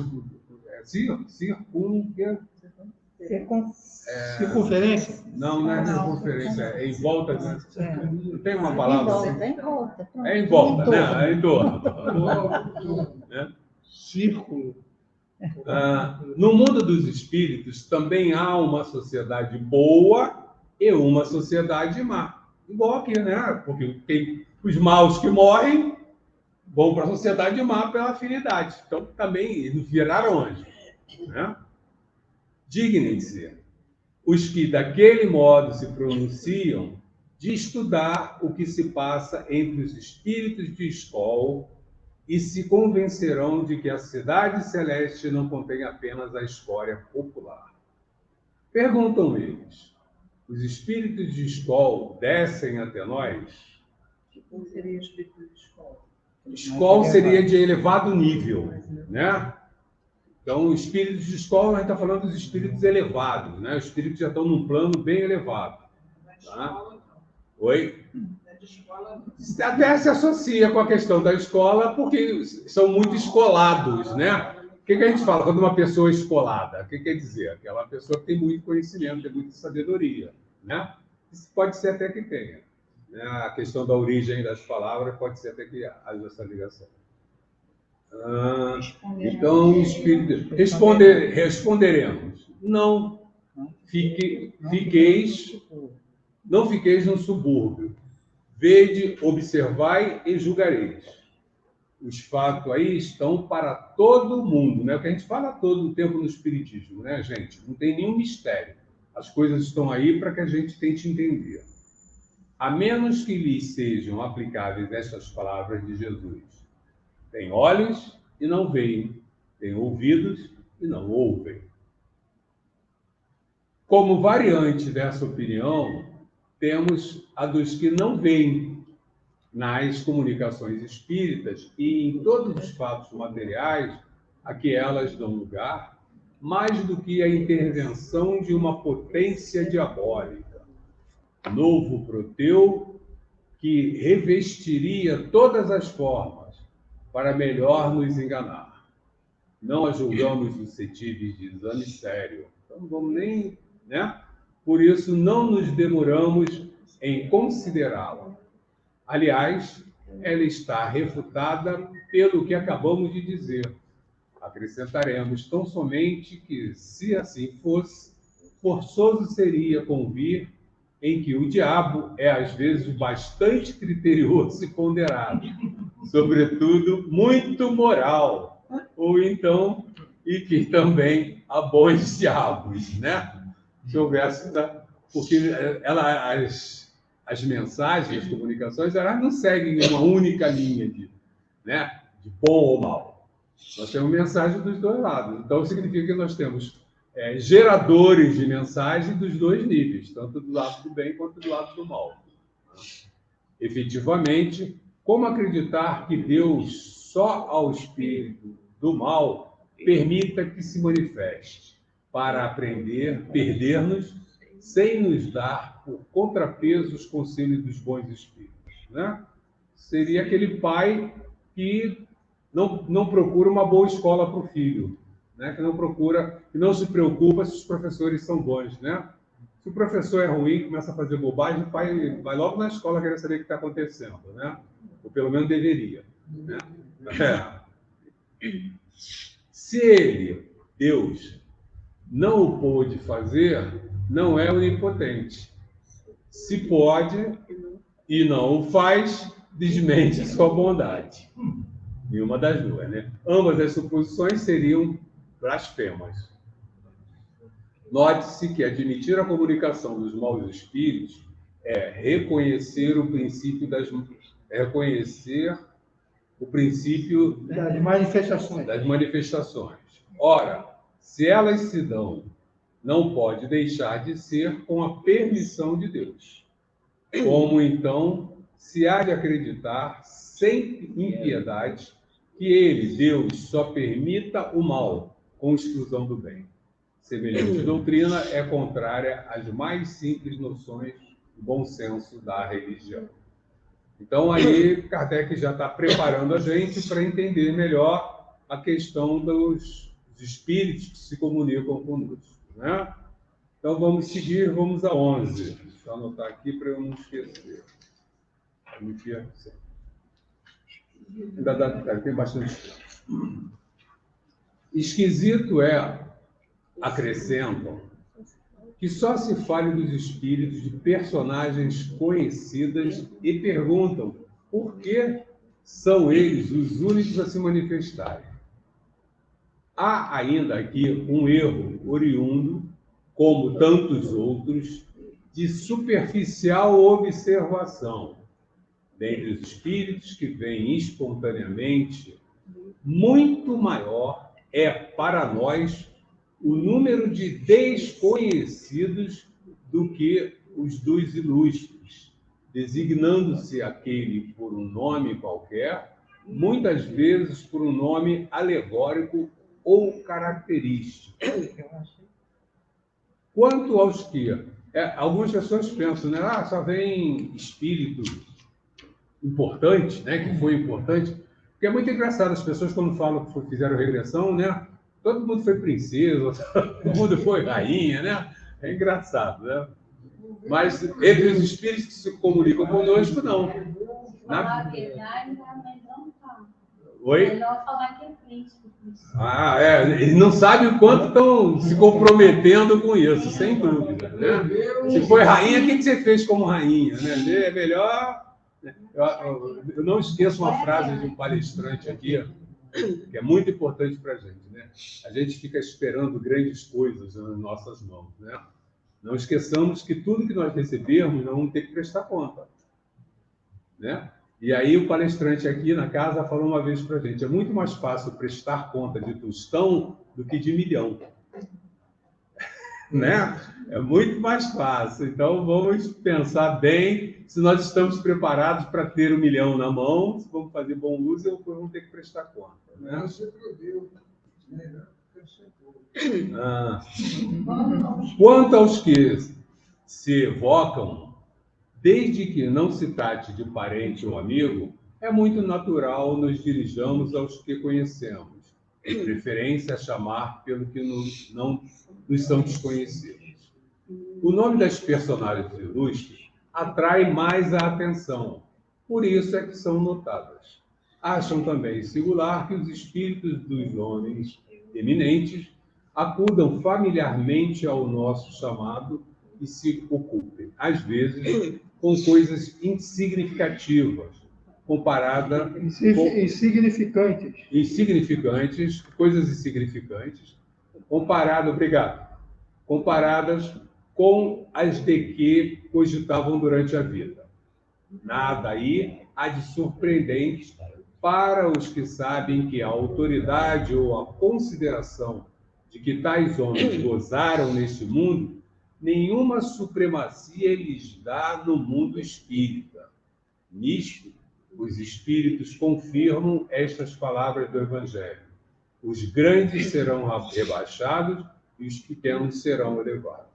Circunferência? Não é circunferência, é em volta. Não tem uma palavra assim? Em volta. É em volta, né? É em torno. Né? Círculo. No mundo dos espíritos também há uma sociedade boa e uma sociedade má. Igual aqui, né? Porque tem os maus que morrem vão para a sociedade má pela afinidade. Então também eles viraram anjos. Né? Dignem-se os que daquele modo se pronunciam de estudar o que se passa entre os espíritos de escola e se convencerão de que a cidade celeste não contém apenas a escória popular. Perguntam eles, os espíritos de escola descem até nós? Como seria o espírito de escola? Escola seria de elevado nível, né? Então, os espíritos de escola, a gente está falando dos espíritos elevados, né? Os espíritos já estão num plano bem elevado. Tá? Oi? Até se associa com a questão da escola, porque são muito escolados, né? O que a gente fala quando uma pessoa é escolada? O que quer dizer? Aquela pessoa que tem muito conhecimento, tem muita sabedoria, né? Isso pode ser até que tenha. Né? A questão da origem das palavras pode ser até que haja essa ligação. Então, responderemos. Não fiqueis no subúrbio. Vede, observai e julgareis. Os fatos aí estão para todo mundo, né? O que a gente fala todo o tempo no Espiritismo, né, gente? Não tem nenhum mistério. As coisas estão aí para que a gente tente entender. A menos que lhes sejam aplicáveis estas palavras de Jesus. Tem olhos e não veem, tem ouvidos e não ouvem. Como variante dessa opinião, temos a dos que não veem nas comunicações espíritas e em todos os fatos materiais a que elas dão lugar, mais do que a intervenção de uma potência diabólica. Novo Proteu, que revestiria todas as formas para melhor nos enganar. Não a julgamos suscetíveis de exame sério. Então, não vamos nem... né? Por isso, não nos demoramos em considerá-la. Aliás, ela está refutada pelo que acabamos de dizer. Acrescentaremos tão somente que, se assim fosse, forçoso seria convir em que o diabo é, às vezes, bastante criterioso e ponderado, sobretudo muito moral, ou então, e que também há bons diabos, né? Se houvesse, porque as mensagens, as comunicações, elas não seguem uma única linha de bom ou mal. Nós temos mensagem dos dois lados. Então, significa que nós temos geradores de mensagem dos dois níveis, tanto do lado do bem quanto do lado do mal. Efetivamente, como acreditar que Deus, só ao espírito do mal, permita que se manifeste, para aprender, perder-nos, sem nos dar por contrapeso os conselhos dos bons espíritos, né? Seria aquele pai que não procura uma boa escola para o filho, né? Que não se preocupa se os professores são bons, né? Se o professor é ruim, começa a fazer bobagem, o pai vai logo na escola querer saber o que está acontecendo, né? Ou pelo menos deveria, né? Se ele, Deus, não o pôde fazer, não é onipotente. Se pode e não o faz, desmente sua bondade. Nenhuma das duas, né? Ambas as suposições seriam blasfemas. Note-se que admitir a comunicação dos maus espíritos é reconhecer o princípio das manifestações. Ora, se elas se dão, não pode deixar de ser com a permissão de Deus. Como, então, se há de acreditar, sem impiedade, que ele, Deus, só permita o mal, com exclusão do bem? Semelhante doutrina é contrária às mais simples noções o bom senso da religião. Então, aí, Kardec já está preparando a gente para entender melhor a questão dos espíritos que se comunicam conosco, né? Então, vamos seguir, vamos a 11. Deixa eu anotar aqui para eu não esquecer. Ainda tem bastante tempo. Esquisito é, acrescentam, que só se fale dos espíritos de personagens conhecidas e perguntam por que são eles os únicos a se manifestarem. Há ainda aqui um erro oriundo, como tantos outros, de superficial observação. Dentre os espíritos que vêm espontaneamente, muito maior é para nós o número de desconhecidos do que os dos ilustres, designando-se aquele por um nome qualquer, muitas vezes por um nome alegórico ou característico. Quanto aos que... algumas pessoas pensam, né? Só vem espírito importante, né? Que foi importante. Porque é muito engraçado, as pessoas quando falam que fizeram regressão, né? Todo mundo foi princesa, todo mundo foi rainha, né? É engraçado, né? Mas entre os espíritos que se comunicam conosco, não. Falar a verdade, mas não fala. Oi? Melhor falar que é príncipe. Eles não sabem o quanto estão se comprometendo com isso, sem dúvida, né? Se foi rainha, o que você fez como rainha, né? É melhor... Eu não esqueço uma frase de um palestrante aqui, que é muito importante para a gente, né? A gente fica esperando grandes coisas nas nossas mãos, né? Não esqueçamos que tudo que nós recebermos, nós vamos ter que prestar conta, né? E aí o palestrante aqui na casa falou uma vez para a gente, é muito mais fácil prestar conta de tostão do que de milhão, né? É muito mais fácil. Então, vamos pensar bem se nós estamos preparados para ter 1 milhão na mão, se vamos fazer bom uso ou vamos ter que prestar conta, né? Quanto aos que se evocam, desde que não se trate de parente ou amigo, é muito natural nos dirijamos aos que conhecemos, em preferência a chamar pelo que não nos são desconhecidos. O nome das personagens ilustres atrai mais a atenção, por isso é que são notadas. Acham também singular que os espíritos dos homens eminentes acudam familiarmente ao nosso chamado e se ocupem, às vezes, com coisas insignificativas, comparada insignificantes, coisas insignificantes, comparadas com as de que cogitavam durante a vida. Nada aí há de surpreendente para os que sabem que a autoridade ou a consideração de que tais homens gozaram neste mundo, nenhuma supremacia lhes dá no mundo espírita. Nisto, os espíritos confirmam estas palavras do Evangelho. Os grandes serão rebaixados e os pequenos serão elevados.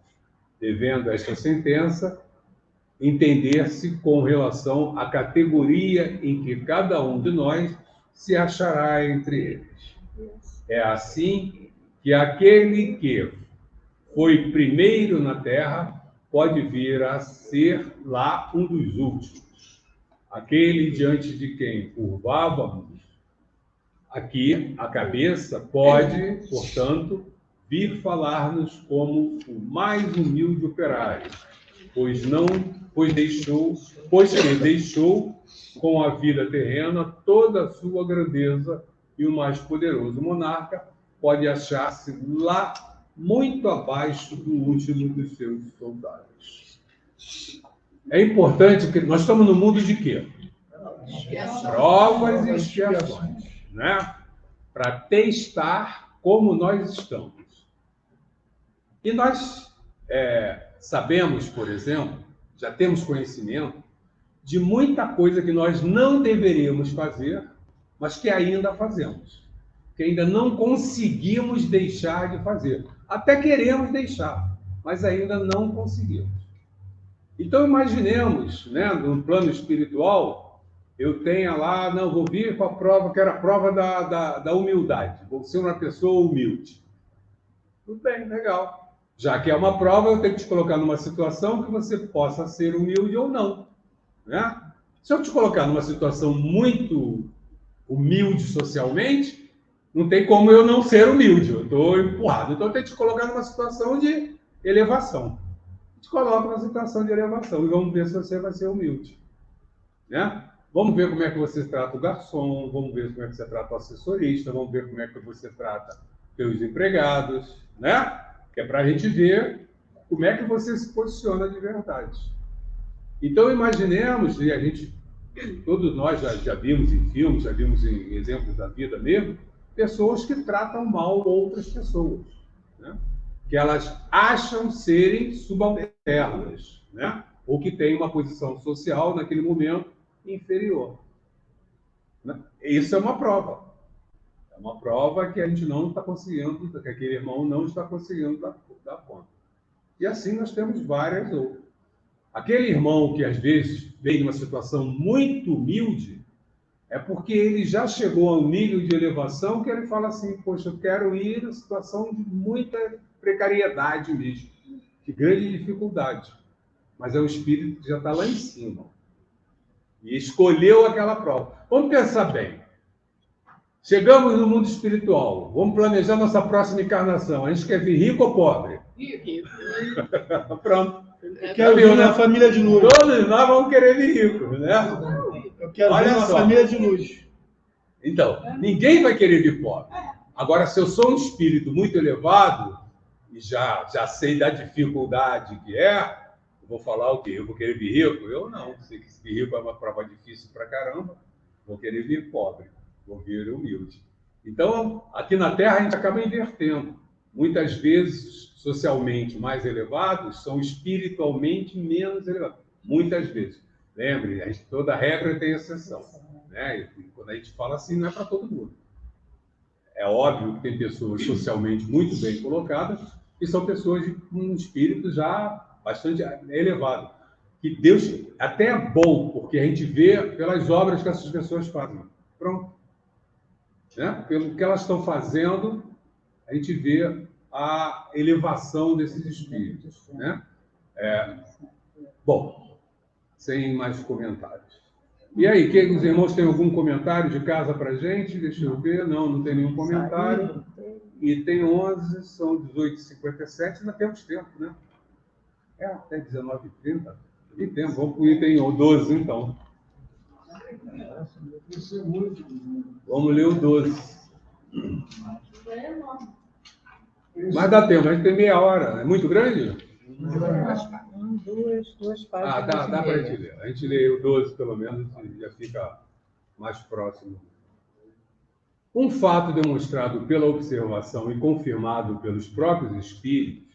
Devendo esta sentença entender-se com relação à categoria em que cada um de nós se achará entre eles. É assim que aquele que foi primeiro na Terra pode vir a ser lá um dos últimos. Aquele diante de quem curvávamos aqui a cabeça pode, portanto, vir falar-nos como o mais humilde operário, pois que deixou com a vida terrena toda a sua grandeza, e o mais poderoso monarca pode achar-se lá muito abaixo do último dos seus soldados. É importante, porque nós estamos no mundo de quê? Provas e expiações, né? Para testar como nós estamos. E nós sabemos, por exemplo, já temos conhecimento de muita coisa que nós não deveríamos fazer, mas que ainda fazemos, que ainda não conseguimos deixar de fazer. Até queremos deixar, mas ainda não conseguimos. Então, imaginemos, né, no plano espiritual, eu tenha lá, não, vou vir para a prova, que era a prova da humildade. Vou ser uma pessoa humilde. Tudo bem, legal. Já que é uma prova, eu tenho que te colocar numa situação que você possa ser humilde ou não. Né? Se eu te colocar numa situação muito humilde socialmente, não tem como eu não ser humilde. Eu estou empurrado. Então, eu tenho que te colocar numa situação de elevação. Te coloca numa situação de elevação e vamos ver se você vai ser humilde. Né? Vamos ver como é que você trata o garçom, vamos ver como é que você trata o assessorista, vamos ver como é que você trata os empregados, né? Que é para a gente ver como é que você se posiciona de verdade. Então, imaginemos, e todos nós já vimos em filmes, já vimos em exemplos da vida mesmo, pessoas que tratam mal outras pessoas, né? Que elas acham serem subalternas, né? Ou que têm uma posição social naquele momento inferior. Né? Isso é uma prova. É uma prova que a gente não está conseguindo, que aquele irmão não está conseguindo dar conta. E assim nós temos várias outras. Aquele irmão que às vezes vem numa situação muito humilde, é porque ele já chegou a um nível de elevação que ele fala assim, poxa, eu quero ir numa situação de muita precariedade mesmo, de grande dificuldade. Mas é o espírito que já está lá em cima. E escolheu aquela prova. Vamos pensar bem. Chegamos no mundo espiritual. Vamos planejar nossa próxima encarnação. A gente quer vir rico ou pobre? Rico. Pronto. Eu quero vir na família de luz. Todos nós vamos querer vir rico, né? Eu quero Olha vir na só. família de luz. Então, ninguém vai querer vir pobre. Agora, se eu sou um espírito muito elevado, e já sei da dificuldade que é, eu vou falar o quê? Eu vou querer vir rico? Eu não. Sei que vir rico é uma prova difícil pra caramba. Vou querer vir pobre. Vou vir humilde. Então, aqui na Terra, a gente acaba invertendo. Muitas vezes, socialmente mais elevados são espiritualmente menos elevados. Muitas vezes. Lembre, toda regra tem exceção. Né? E quando a gente fala assim, não é para todo mundo. É óbvio que tem pessoas socialmente muito bem colocadas e são pessoas com um espírito já bastante elevado. Que Deus até é bom, porque a gente vê pelas obras que essas pessoas fazem. Pronto. Né? Pelo que elas estão fazendo, a gente vê a elevação desses espíritos. Né? Bom, sem mais comentários. E aí, os irmãos têm algum comentário de casa para a gente? Deixa eu ver. Não tem nenhum comentário. E tem 11, são 18h57, ainda temos tempo, né? Até 19h30. E tempo. Vamos para o item 12, então. Vamos ler o 12. Mas dá tempo, a gente tem meia hora. É muito grande? Duas páginas. Dá para a gente ler. A gente lê o 12, pelo menos, e já fica mais próximo. Um fato demonstrado pela observação e confirmado pelos próprios espíritos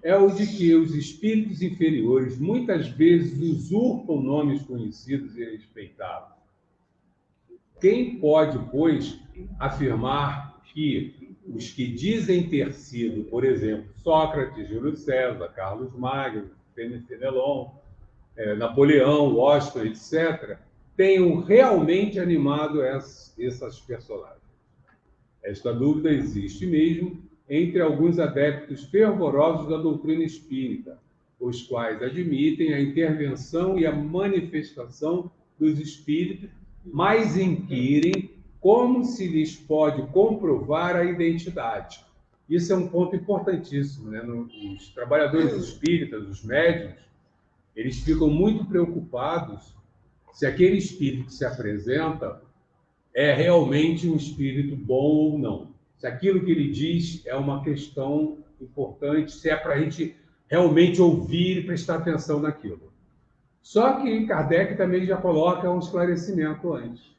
é o de que os espíritos inferiores muitas vezes usurpam nomes conhecidos e respeitados. Quem pode, pois, afirmar que os que dizem ter sido, por exemplo, Sócrates, Júlio César, Carlos Magno, Fenelon, Napoleão, Washington, etc., tenham realmente animado essas personagens? Esta dúvida existe mesmo entre alguns adeptos fervorosos da doutrina espírita, os quais admitem a intervenção e a manifestação dos espíritos, mas inquirem como se lhes pode comprovar a identidade. Isso é um ponto importantíssimo, né? Os trabalhadores espíritas, os médiuns, eles ficam muito preocupados se aquele espírito que se apresenta é realmente um espírito bom ou não. Se aquilo que ele diz é uma questão importante, se é para a gente realmente ouvir e prestar atenção naquilo. Só que Kardec também já coloca um esclarecimento antes.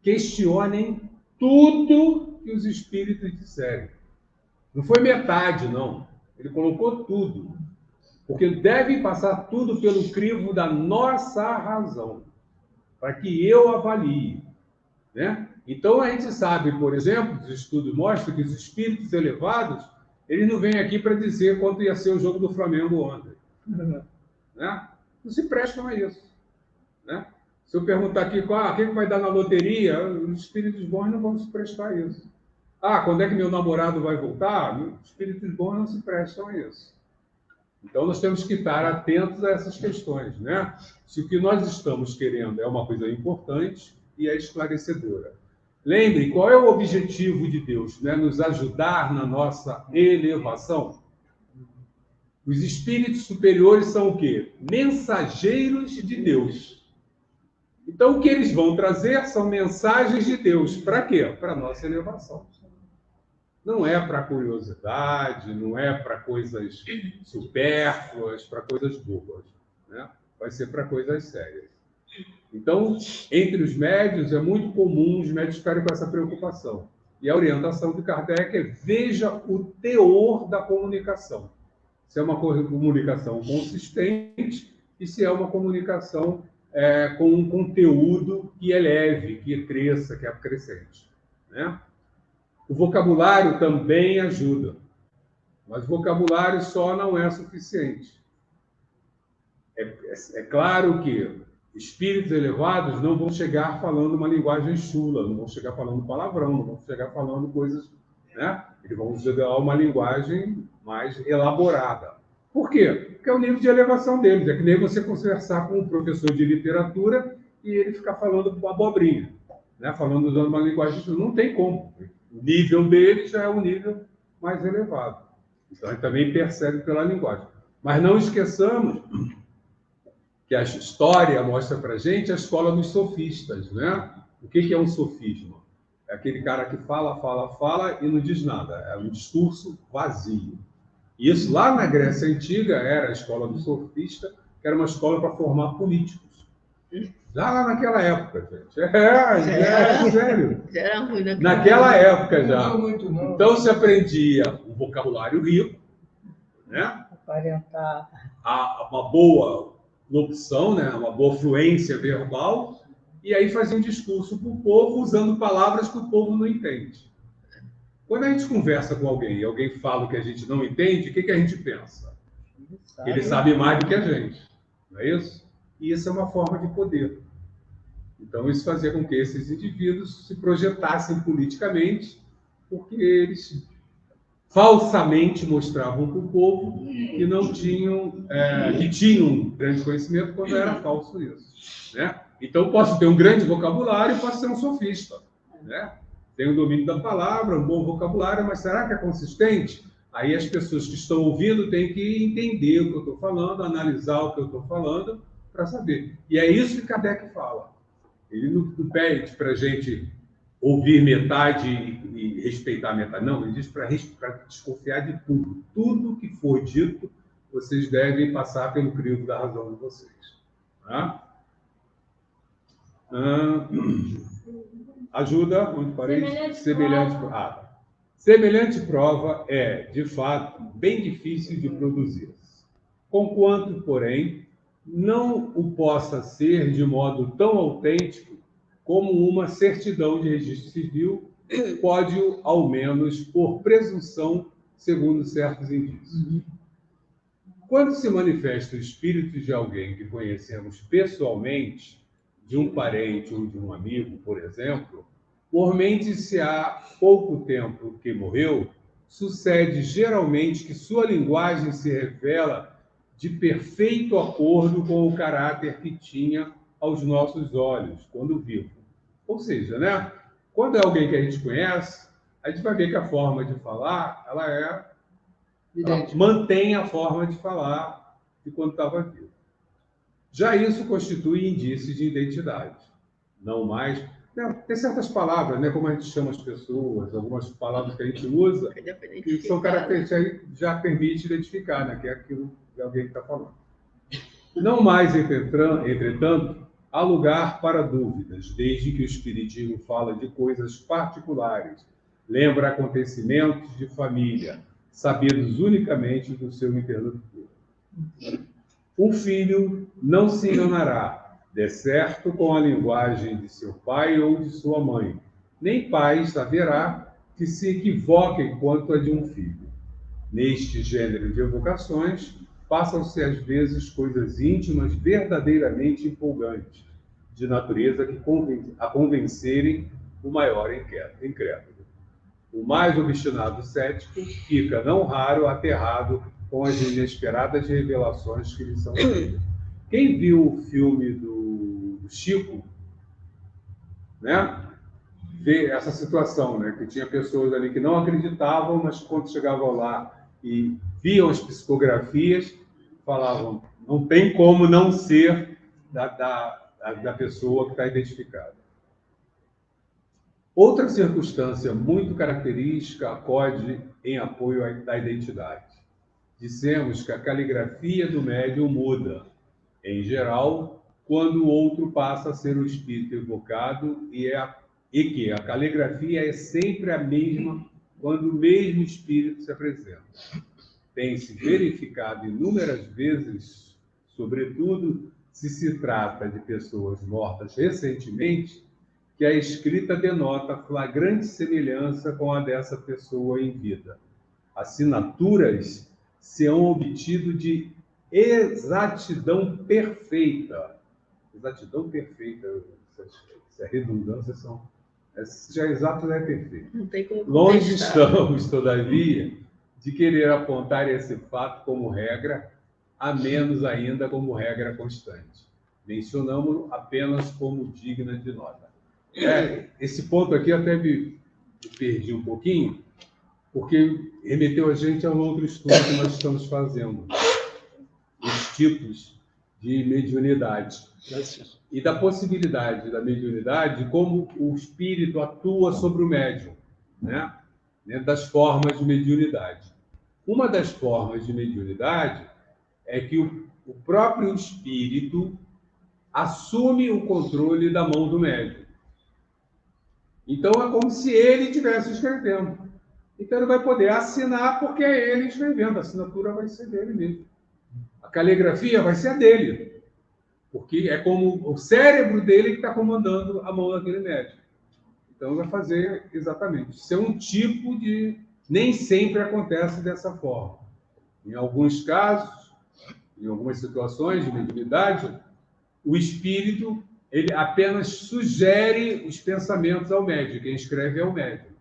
Questionem tudo que os espíritos disserem. Não foi metade, não. Ele colocou tudo. Porque deve passar tudo pelo crivo da nossa razão, para que eu avalie. Né? Então, a gente sabe, por exemplo, os estudos mostram que os espíritos elevados, eles não vêm aqui para dizer quanto ia ser o jogo do Flamengo ontem. né? Não se prestam a isso, né? Se eu perguntar aqui quem vai dar na loteria, os espíritos bons não vão se prestar a isso. Quando é que meu namorado vai voltar? Os espíritos bons não se prestam a isso. Então, nós temos que estar atentos a essas questões, né? Se o que nós estamos querendo é uma coisa importante e é esclarecedora. Lembre, qual é o objetivo de Deus? Né? Nos ajudar na nossa elevação. Os espíritos superiores são o quê? Mensageiros de Deus. Então, o que eles vão trazer são mensagens de Deus. Para quê? Para a nossa elevação. Não é para curiosidade, não é para coisas supérfluas, para coisas bobas, né? Vai ser para coisas sérias. Então, entre os médiuns, é muito comum os médiuns ficarem com essa preocupação. E a orientação de Kardec é: veja o teor da comunicação. Se é uma comunicação consistente e se é uma comunicação com um conteúdo que eleve, que cresça, que é acrescente, né? O vocabulário também ajuda, mas o vocabulário só não é suficiente. É claro que espíritos elevados não vão chegar falando uma linguagem chula, não vão chegar falando palavrão, não vão chegar falando coisas, né? Eles vão usar uma linguagem mais elaborada. Por quê? Porque é o nível de elevação deles. É que nem você conversar com um professor de literatura e ele ficar falando abobrinha, né? Falando usando uma linguagem chula. Não tem como. O nível dele já é um nível mais elevado. Então, a gente também percebe pela linguagem. Mas não esqueçamos que a história mostra para a gente a escola dos sofistas, né? O que é um sofisma? É aquele cara que fala e não diz nada. É um discurso vazio. Isso, lá na Grécia Antiga, era a escola do sofista, que era uma escola para formar políticos. Já lá naquela época, gente. Sério. Era ruim Naquela época já. Não muito, não. Então se aprendia um vocabulário rico, né? Aparentar. Uma boa locução, né? Uma boa fluência verbal, e aí fazia um discurso para o povo usando palavras que o povo não entende. Quando a gente conversa com alguém e alguém fala o que a gente não entende, o que a gente pensa? Ele sabe mais do que a gente, não é isso? E isso é uma forma de poder. Então, isso fazia com que esses indivíduos se projetassem politicamente, porque eles falsamente mostravam para o povo que não tinham, que tinham grande conhecimento, quando era falso isso, né? Então, posso ter um grande vocabulário e posso ser um sofista, né? Tenho o domínio da palavra, um bom vocabulário, mas será que é consistente? Aí as pessoas que estão ouvindo têm que entender o que eu estou falando, analisar o que eu estou falando, para saber. E é isso que Kardec fala. Ele não pede para a gente ouvir metade e respeitar metade. Não, ele diz para desconfiar de tudo. Tudo que for dito, vocês devem passar pelo crivo da razão de vocês. Tá? Ajuda, onde parei? Semelhante prova é, de fato, bem difícil de produzir. Conquanto, porém, não o possa ser de modo tão autêntico como uma certidão de registro civil pode, ao menos, por presunção, segundo certos indícios. Quando se manifesta o espírito de alguém que conhecemos pessoalmente, de um parente ou de um amigo, por exemplo, por mente se há pouco tempo que morreu, sucede geralmente que sua linguagem se revela de perfeito acordo com o caráter que tinha aos nossos olhos, quando vivo. Ou seja, né? Quando é alguém que a gente conhece, a gente vai ver que a forma de falar, ela mantém a forma de falar de quando estava vivo. Já isso constitui indício de identidade. Não mais... Tem certas palavras, né, como a gente chama as pessoas, algumas palavras que a gente usa, que são características que já permite identificar, né, que é aquilo de alguém que está falando. Não mais, entretanto, há lugar para dúvidas, desde que o Espiritismo fala de coisas particulares, lembra acontecimentos de família, sabidos unicamente do seu interlocutor. Um filho não se enganará, de certo, com a linguagem de seu pai ou de sua mãe. Nem pais haverá que se equivoquem quanto a de um filho. Neste gênero de evocações, passam-se às vezes coisas íntimas verdadeiramente empolgantes, de natureza que a convencerem o maior incrédulo. O mais obstinado cético fica, não raro, aterrado com as inesperadas revelações que lhe são feitas. Quem viu o filme do Chico, né, vê essa situação, né, que tinha pessoas ali que não acreditavam, mas quando chegavam lá e viam as psicografias, falavam, não tem como não ser da pessoa que está identificada. Outra circunstância muito característica acode em apoio da identidade. Dissemos que a caligrafia do médium muda, em geral, quando o outro passa a ser o espírito evocado e que a caligrafia é sempre a mesma quando o mesmo espírito se apresenta. Tem-se verificado inúmeras vezes, sobretudo se se trata de pessoas mortas recentemente, que a escrita denota flagrante semelhança com a dessa pessoa em vida. Assinaturas se han obtido de exatidão perfeita. Exatidão perfeita, essa redundância são... Já exato não é perfeito. Não tem como Longe contestar. estamos, todavia, de querer apontar esse fato como regra, a menos ainda como regra constante. Mencionamos apenas como digna de nota. Esse ponto aqui até me perdi um pouquinho, porque remeteu a gente a um outro estudo que nós estamos fazendo, os tipos de mediunidade. E da possibilidade da mediunidade, como o espírito atua sobre o médium, né? Dentro das formas de mediunidade. Uma das formas de mediunidade é que o próprio espírito assume o controle da mão do médium. Então, é como se ele estivesse escrevendo. Então, ele vai poder assinar porque é ele escrevendo. A assinatura vai ser dele mesmo. A caligrafia vai ser a dele. Porque é como o cérebro dele que está comandando a mão daquele médium. Então, vai fazer exatamente. Isso é um tipo de... Nem sempre acontece dessa forma. Em alguns casos, em algumas situações de mediunidade, o espírito ele apenas sugere os pensamentos ao médium. Quem escreve é o médium.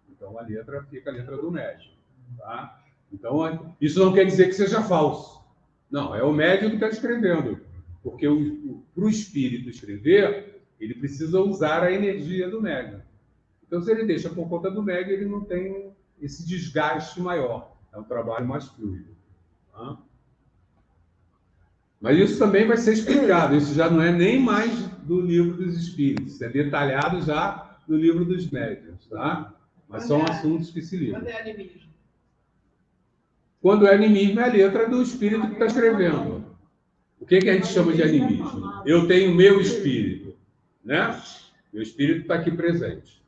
Então, a letra fica a letra do médium. Tá? Então, isso não quer dizer que seja falso. Não, é o médium que está escrevendo. Porque para o espírito escrever, ele precisa usar a energia do médium. Então, se ele deixa por conta do médium, ele não tem esse desgaste maior. É um trabalho mais fluido. Tá? Mas isso também vai ser explicado. Isso já não é nem mais do livro dos espíritos. É detalhado já no livro dos médiuns. Tá? Mas são assuntos que se ligam. Quando é animismo? Quando é animismo, é a letra do espírito que está escrevendo. O que a gente chama de animismo? Eu tenho meu espírito, né? Meu espírito está aqui presente.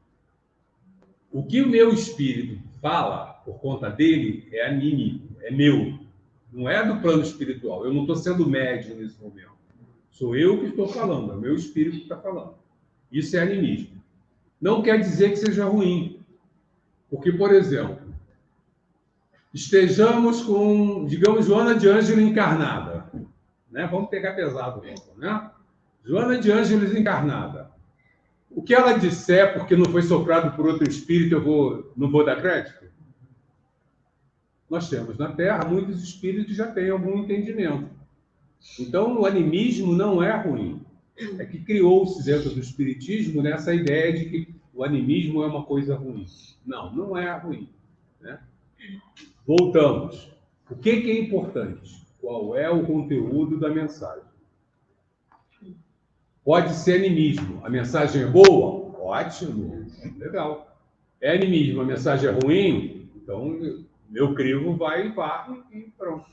O que o meu espírito fala, por conta dele, é anímico, é meu. Não é do plano espiritual. Eu não estou sendo médium nesse momento. Sou eu que estou falando, é o meu espírito que está falando. Isso é animismo. Não quer dizer que seja ruim. Porque, por exemplo, estejamos com, digamos, Joana de Ângeles encarnada. Né? Vamos pegar pesado, né? Joana de Ângeles encarnada. O que ela disser, porque não foi soprado por outro espírito, não vou dar crédito? Nós temos na Terra, muitos espíritos já têm algum entendimento. Então, o animismo não é ruim. É que criou-se dentro do espiritismo nessa ideia de que o animismo é uma coisa ruim. Não, não é ruim. Né? Voltamos. O que é importante? Qual é o conteúdo da mensagem? Pode ser animismo. A mensagem é boa? Ótimo. Legal. É animismo. A mensagem é ruim? Então, meu crivo vai e varre e pronto.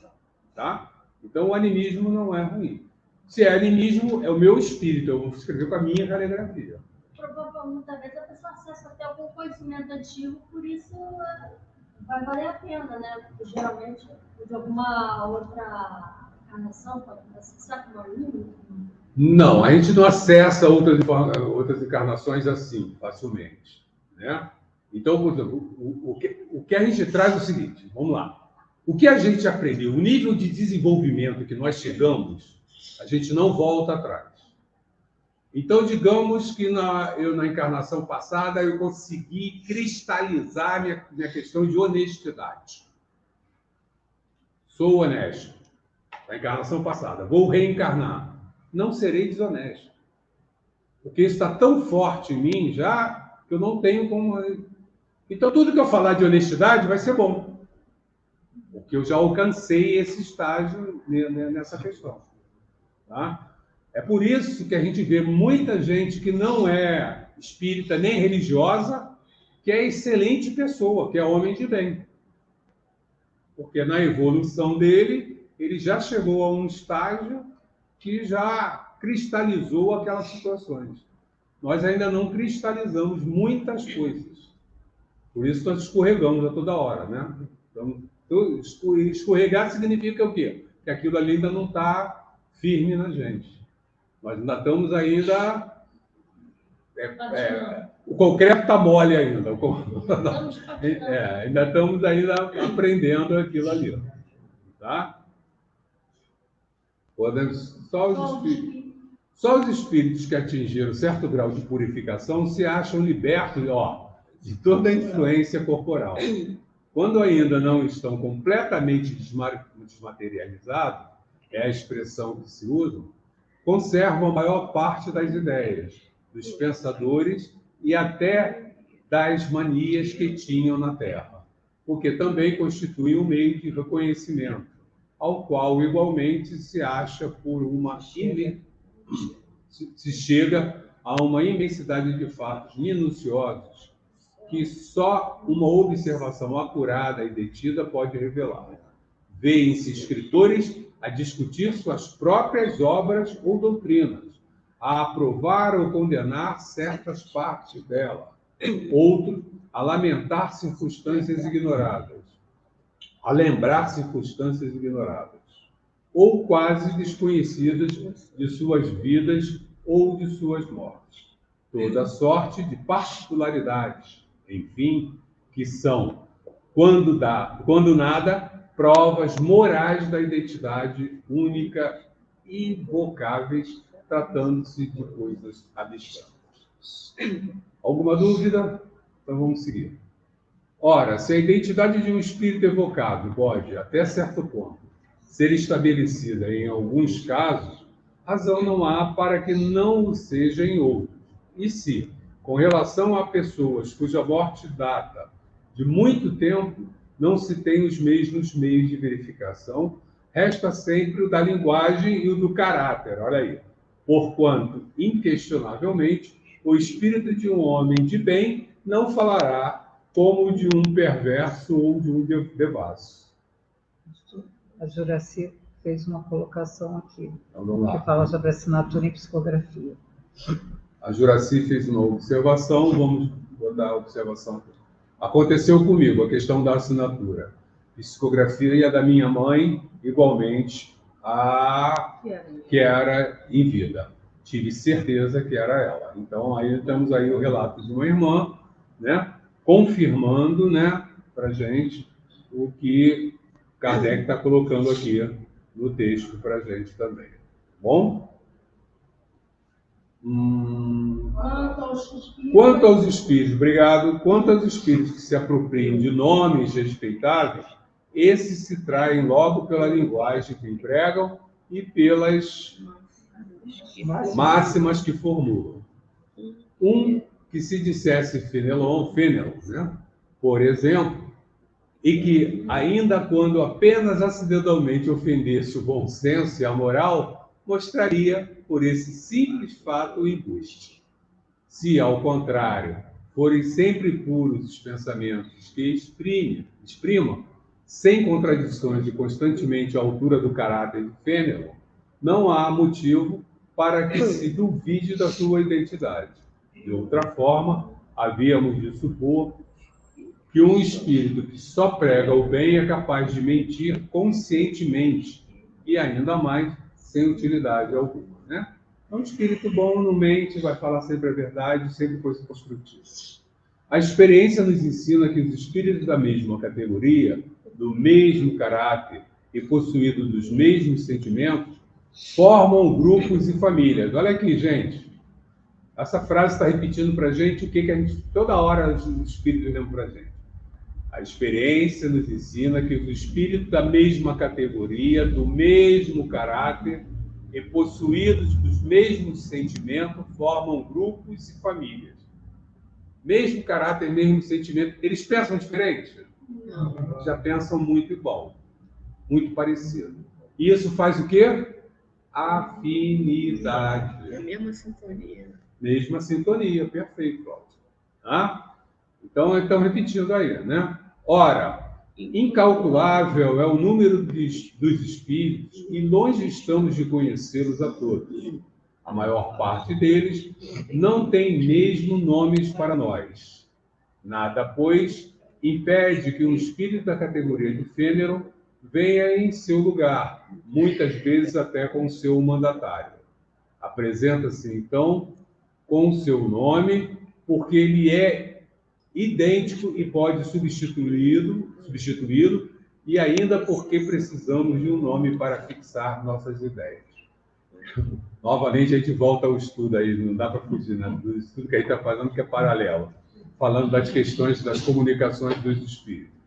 Tá? Então, o animismo não é ruim. Se é animismo, é o meu espírito. Eu vou escrever com a minha caligrafia. Provavelmente, muitas vezes, a pessoa acessa até algum conhecimento antigo, por isso vai valer a pena, né? Porque, geralmente, de alguma outra encarnação, pode acessar com uma língua. Não, a gente não acessa outras encarnações assim, facilmente. Né? Então, por exemplo, o que a gente traz é o seguinte, vamos lá. O que a gente aprendeu, o nível de desenvolvimento que nós chegamos, a gente não volta atrás. Então, digamos que na encarnação passada eu consegui cristalizar minha questão de honestidade. Sou honesto. Na encarnação passada. Vou reencarnar. Não serei desonesto. Porque isso está tão forte em mim já que eu não tenho como... Então, tudo que eu falar de honestidade vai ser bom. Porque eu já alcancei esse estágio nessa questão. Tá? É por isso que a gente vê muita gente que não é espírita nem religiosa, que é excelente pessoa, que é homem de bem. Porque na evolução dele, ele já chegou a um estágio que já cristalizou aquelas situações. Nós ainda não cristalizamos muitas coisas. Por isso nós escorregamos a toda hora, né? Então, escorregar significa o quê? Que aquilo ali ainda não está firme na gente. Nós ainda estamos ainda... o concreto está mole ainda. Ainda estamos ainda aprendendo aquilo ali. Tá? Só os espíritos que atingiram certo grau de purificação se acham libertos de toda a influência corporal. Quando ainda não estão completamente desmaterializados, é a expressão que se usa, conservam a maior parte das ideias, dos pensadores e até das manias que tinham na Terra, porque também constitui um meio de reconhecimento, ao qual igualmente se acha se chega a uma imensidade de fatos minuciosos que só uma observação acurada e detida pode revelar. Vêem-se escritores a discutir suas próprias obras ou doutrinas, a aprovar ou condenar certas partes dela, outros a lamentar circunstâncias ignoradas, a lembrar circunstâncias ignoradas, ou quase desconhecidas de suas vidas ou de suas mortes. Toda sorte de particularidades, enfim, que são, quando nada, provas morais da identidade única e invocáveis, tratando-se de coisas abstratas. Alguma dúvida? Então vamos seguir. Ora, se a identidade de um espírito evocado pode, até certo ponto, ser estabelecida em alguns casos, razão não há para que não o seja em outros. E se, com relação a pessoas cuja morte data de muito tempo, não se tem os mesmos meios de verificação, resta sempre o da linguagem e o do caráter, olha aí. Porquanto, inquestionavelmente, o espírito de um homem de bem não falará como de um perverso ou de um devasso. A Juraci fez uma colocação aqui, Então, vamos lá. que fala sobre assinatura e psicografia. A Juraci fez uma observação, vamos botar a observação. Aconteceu comigo a questão da assinatura. Psicografia da minha mãe, igualmente, que era em vida. Tive certeza que era ela. Então, aí temos aí o relato de uma irmã, né, confirmando, né, para a gente o que Kardec está colocando aqui no texto para a gente também. Bom? Quanto aos espíritos, obrigado. Quanto aos espíritos que se apropriem de nomes respeitáveis, esses se traem logo pela linguagem que empregam e pelas máximas que formulam. Um que se dissesse Fenelon, né, por exemplo, e que, ainda quando apenas acidentalmente ofendesse o bom senso e a moral, mostraria, por esse simples fato, o embuste. Se, ao contrário, forem sempre puros os pensamentos que exprimam, sem contradições e constantemente à altura do caráter de Fenelon, não há motivo para que se duvide da sua identidade. De outra forma, havíamos de supor que um espírito que só prega o bem é capaz de mentir conscientemente e ainda mais sem utilidade alguma, né? Um espírito bom não mente, vai falar sempre a verdade, sempre coisas construtivas. A experiência nos ensina que os espíritos da mesma categoria, do mesmo caráter e possuídos dos mesmos sentimentos, formam grupos e famílias. Olha aqui, gente. Essa frase está repetindo para a gente o que a gente, toda hora os espíritos lembram para a gente. A experiência nos ensina que os espíritos da mesma categoria, do mesmo caráter e possuídos dos mesmos sentimentos, formam grupos e famílias. Mesmo caráter, mesmo sentimento. Eles pensam diferente? Não. Já pensam muito igual, muito parecido. E isso faz o quê? Afinidade. É a mesma sintonia. Mesma sintonia, perfeito, Cláudio. Tá? Então, repetindo aí, né? Ora, incalculável é o número dos espíritos e longe estamos de conhecê-los a todos. A maior parte deles não tem mesmo nomes para nós. Nada, pois, impede que um espírito da categoria de Fênero venha em seu lugar, muitas vezes até com seu mandatário. Apresenta-se, então, com seu nome, porque ele é idêntico e pode substituí-lo, e ainda porque precisamos de um nome para fixar nossas ideias. Novamente, a gente volta ao estudo aí, não dá para fugir, né? Do estudo que a gente está fazendo, que é paralelo, falando das questões das comunicações dos espíritos.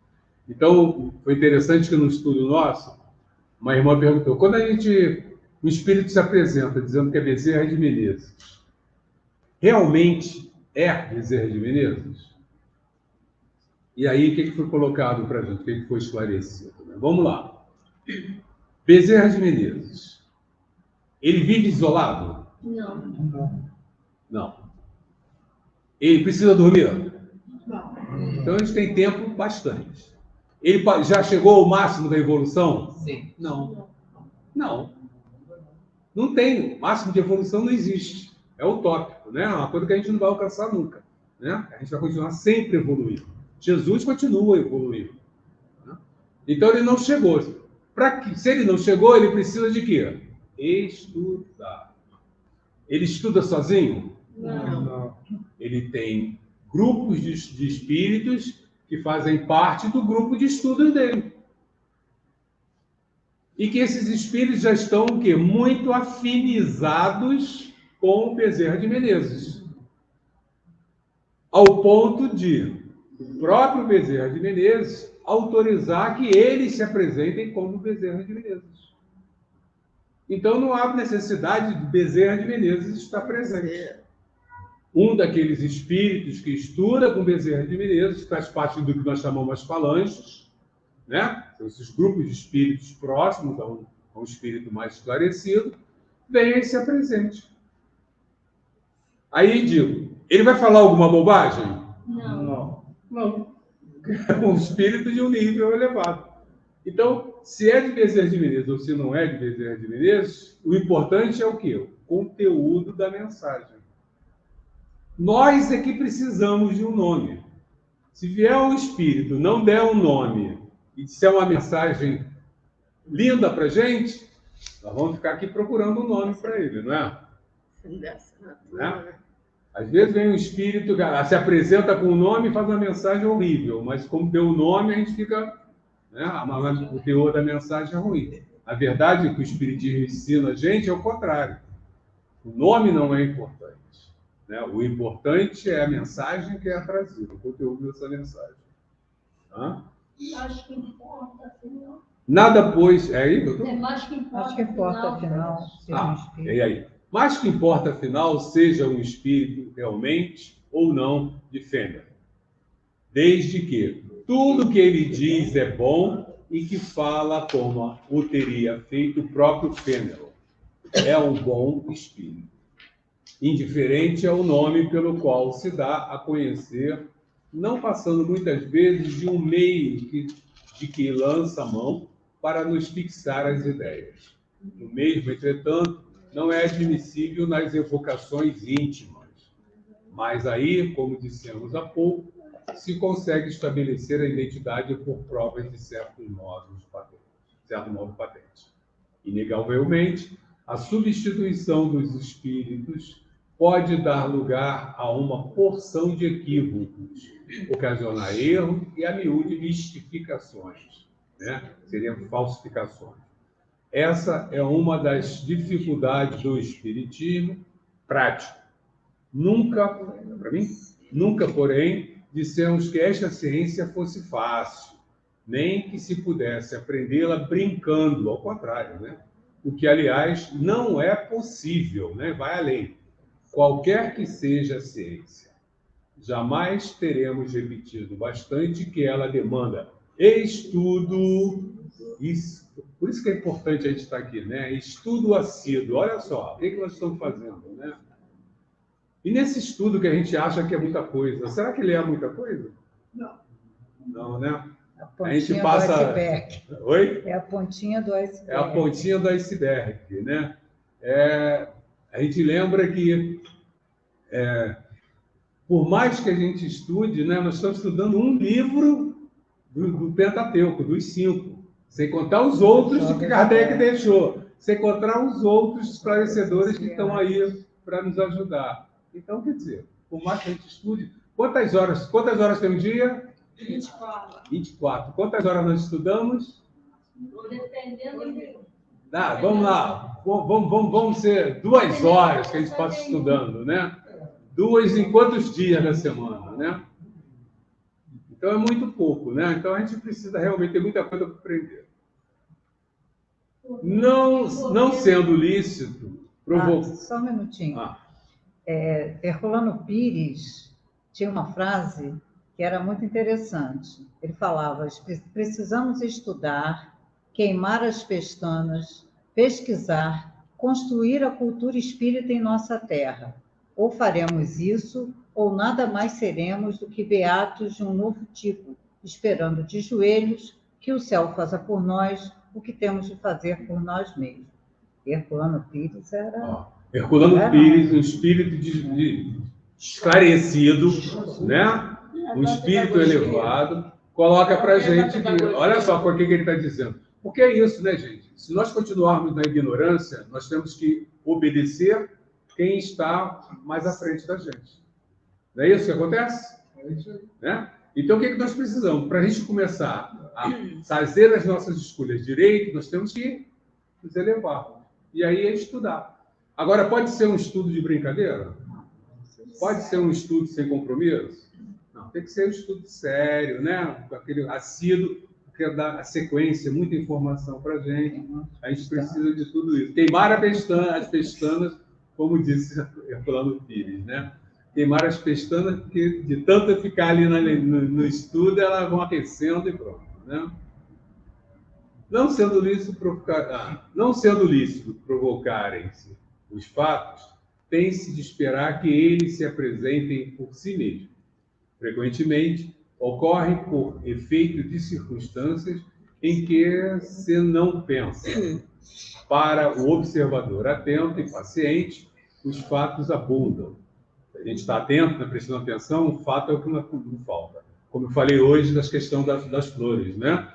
Então, foi interessante que no estudo nosso, uma irmã perguntou, quando o espírito se apresenta dizendo que é Bezerra de Menezes, realmente é Bezerra de Menezes? E aí, o que foi colocado para a gente? O que foi esclarecido? Né? Vamos lá. Bezerra de Menezes, ele vive isolado? Não. Não. Ele precisa dormir? Não. Então, a gente tem tempo bastante. Ele já chegou ao máximo da evolução? Sim. Não. Não. Não tem. O máximo de evolução não existe. É utópico, né? É uma coisa que a gente não vai alcançar nunca. Né? A gente vai continuar sempre evoluindo. Jesus continua evoluindo. Né? Então, ele não chegou. Se ele não chegou, ele precisa de quê? Estudar. Ele estuda sozinho? Não. Ele tem grupos de espíritos que fazem parte do grupo de estudos dele. E que esses espíritos já estão o quê? Muito afinizados com o Bezerra de Menezes. Ao ponto de o próprio Bezerra de Menezes autorizar que eles se apresentem como Bezerra de Menezes. Então, não há necessidade de Bezerra de Menezes estar presente. Um daqueles espíritos que estuda com Bezerra de Menezes, faz parte do que nós chamamos de falanges, né? São esses grupos de espíritos próximos a um espírito mais esclarecido, venha e se apresente. Aí digo, ele vai falar alguma bobagem? Não. Não. É um espírito de um nível elevado. Então, se é de Bezerra de Menezes ou se não é de Bezerra de Menezes, o importante é o quê? O conteúdo da mensagem. Nós é que precisamos de um nome. Se vier um espírito, não der um nome e disser uma mensagem linda para a gente, nós vamos ficar aqui procurando um nome para ele, não é? Né? Às vezes vem um espírito, se apresenta com um nome e faz uma mensagem horrível, mas como deu o nome, a gente fica... Né? O teor da mensagem é ruim. A verdade é que o espiritismo ensina a gente é o contrário. O nome não é importante. Né? O importante é a mensagem que é trazida, o conteúdo dessa mensagem. Tá? Acho que importa, afinal. Nada, pois... É aí, doutor? É mais que importa. Acho que importa, afinal, ser um espírito. E aí? Mais que importa, afinal, seja um espírito realmente ou não de Fênero. Desde que tudo que ele diz é bom e que fala como o teria feito o próprio Fênero. É um bom espírito. Indiferente é o nome pelo qual se dá a conhecer, não passando muitas vezes de um meio de que lança a mão para nos fixar as ideias. O mesmo, entretanto, não é admissível nas evocações íntimas. Mas aí, como dissemos há pouco, se consegue estabelecer a identidade por provas de certo modo patente. Inegavelmente, a substituição dos espíritos pode dar lugar a uma porção de equívocos, ocasionar erro e, a miúde, mistificações, né? Seriam falsificações. Essa é uma das dificuldades do espiritismo prático. Nunca, para mim, nunca, porém, dissemos que esta ciência fosse fácil, nem que se pudesse aprendê-la brincando, ao contrário, né? O que, aliás, não é possível, né? Vai além. Qualquer que seja a ciência, jamais teremos repetido bastante que ela demanda estudo. Isso, por isso que é importante a gente estar aqui, né? Estudo assíduo. Olha só, o que nós estamos fazendo, né? E nesse estudo que a gente acha que é muita coisa, será que ele é muita coisa? Não. Não, né? A gente pontinha passa... do iceberg. Oi? É a pontinha do iceberg. É a pontinha do iceberg, né? A gente lembra que, por mais que a gente estude, né, nós estamos estudando um livro do Pentateuco, dos 5, sem contar os outros que Kardec deixou, sem contar os outros esclarecedores que estão aí para nos ajudar. Então, quer dizer, por mais que a gente estude, quantas horas tem um dia? 24. 24. Quantas horas nós estudamos? Dependendo do livro. Vamos lá, vamos ser 2 horas que a gente passa estudando, né? 2 em quantos dias da semana, né? Então é muito pouco, né? Então a gente precisa realmente ter muita coisa para aprender. Não sendo lícito, Só um minutinho. Herculano Pires tinha uma frase que era muito interessante. Ele falava: precisamos estudar, queimar as pestanas, pesquisar, construir a cultura espírita em nossa terra. Ou faremos isso, ou nada mais seremos do que beatos de um novo tipo, esperando de joelhos que o céu faça por nós o que temos de fazer por nós mesmos. Herculano Pires era... Herculano Pires, um espírito esclarecido, né? Um espírito elevado, coloca para a gente que, olha só por que ele está dizendo. Porque é isso, né, gente? Se nós continuarmos na ignorância, nós temos que obedecer quem está mais à frente da gente. Não é isso que acontece? Né? Então, o que nós precisamos? Para a gente começar a fazer as nossas escolhas direito, nós temos que nos elevar. E aí é estudar. Agora, pode ser um estudo de brincadeira? Pode ser um estudo sem compromisso? Não, tem que ser um estudo sério, né? Aquele assíduo, que dá a sequência, muita informação para a gente. A gente precisa de tudo isso. Queimar as pestanas, como disse Herculano Pires, né? Queimar as pestanas, porque de tanto ficar ali no estudo, elas vão aquecendo e pronto, né? Não sendo lícito provocarem-se os fatos, tem-se de esperar que eles se apresentem por si mesmos. Frequentemente, ocorrem por efeito de circunstâncias em que se não pensa. Para o observador atento e paciente, os fatos abundam. Se a gente está atento, né, prestando atenção, o fato é o que não falta. Como eu falei hoje, das questões das flores, né?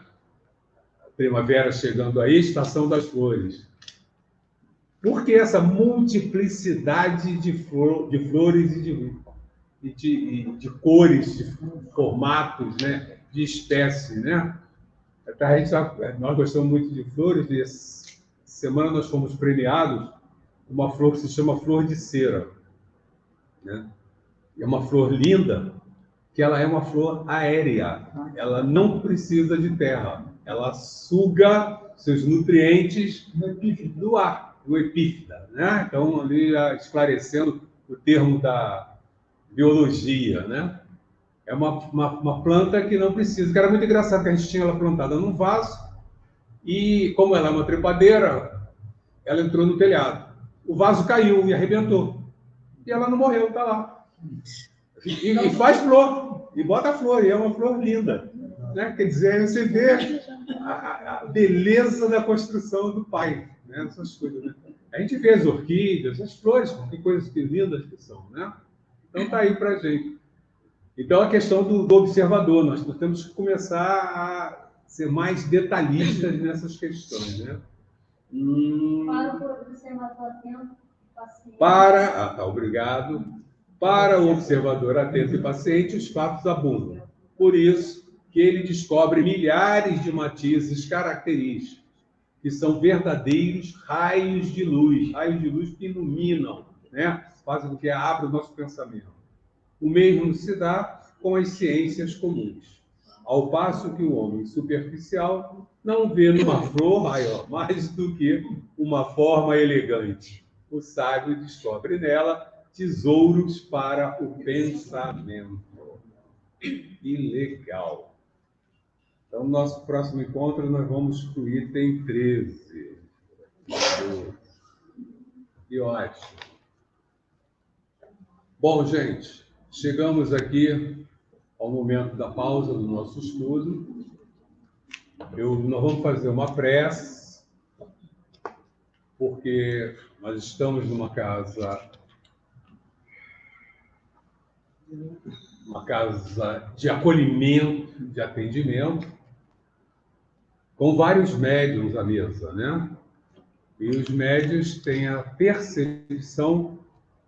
Primavera chegando aí, estação das flores. Por que essa multiplicidade de flores e de cores, de formatos, né? De espécies, né? Nós gostamos muito de flores, e essa semana nós fomos premiados uma flor que se chama flor de cera, né? É uma flor linda, que ela é uma flor aérea, ela não precisa de terra, ela suga seus nutrientes do ar, do epífita, né? Então, ali esclarecendo o termo da biologia, né? É uma planta que não precisa, que era muito engraçado, que a gente tinha ela plantada num vaso, e como ela é uma trepadeira, ela entrou no telhado. O vaso caiu e arrebentou. E ela não morreu, está lá. E faz flor, e bota flor, e é uma flor linda, né? Quer dizer, aí você vê a beleza da construção do pai, né? Essas coisas, né? A gente vê as orquídeas, as flores, que coisas que lindas que são, né? Então está aí para a gente. Então a questão do observador, nós temos que começar a ser mais detalhistas nessas questões, né? Para o observador atento, Obrigado. Para o observador atento e paciente, os fatos abundam. Por isso que ele descobre milhares de matizes característicos, que são verdadeiros raios de luz que iluminam, né? Fazem com que abra o nosso pensamento. O mesmo se dá com as ciências comuns. Ao passo que o homem superficial não vê numa flor mais do que uma forma elegante. O sábio descobre nela tesouros para o pensamento. Que legal! Então, no nosso próximo encontro, nós vamos para o item 13. Que ótimo! Bom, gente, chegamos aqui ao momento da pausa do nosso estudo. Nós vamos fazer uma prece, porque nós estamos numa casa de acolhimento, de atendimento, com vários médiuns à mesa, né? E os médiuns têm a percepção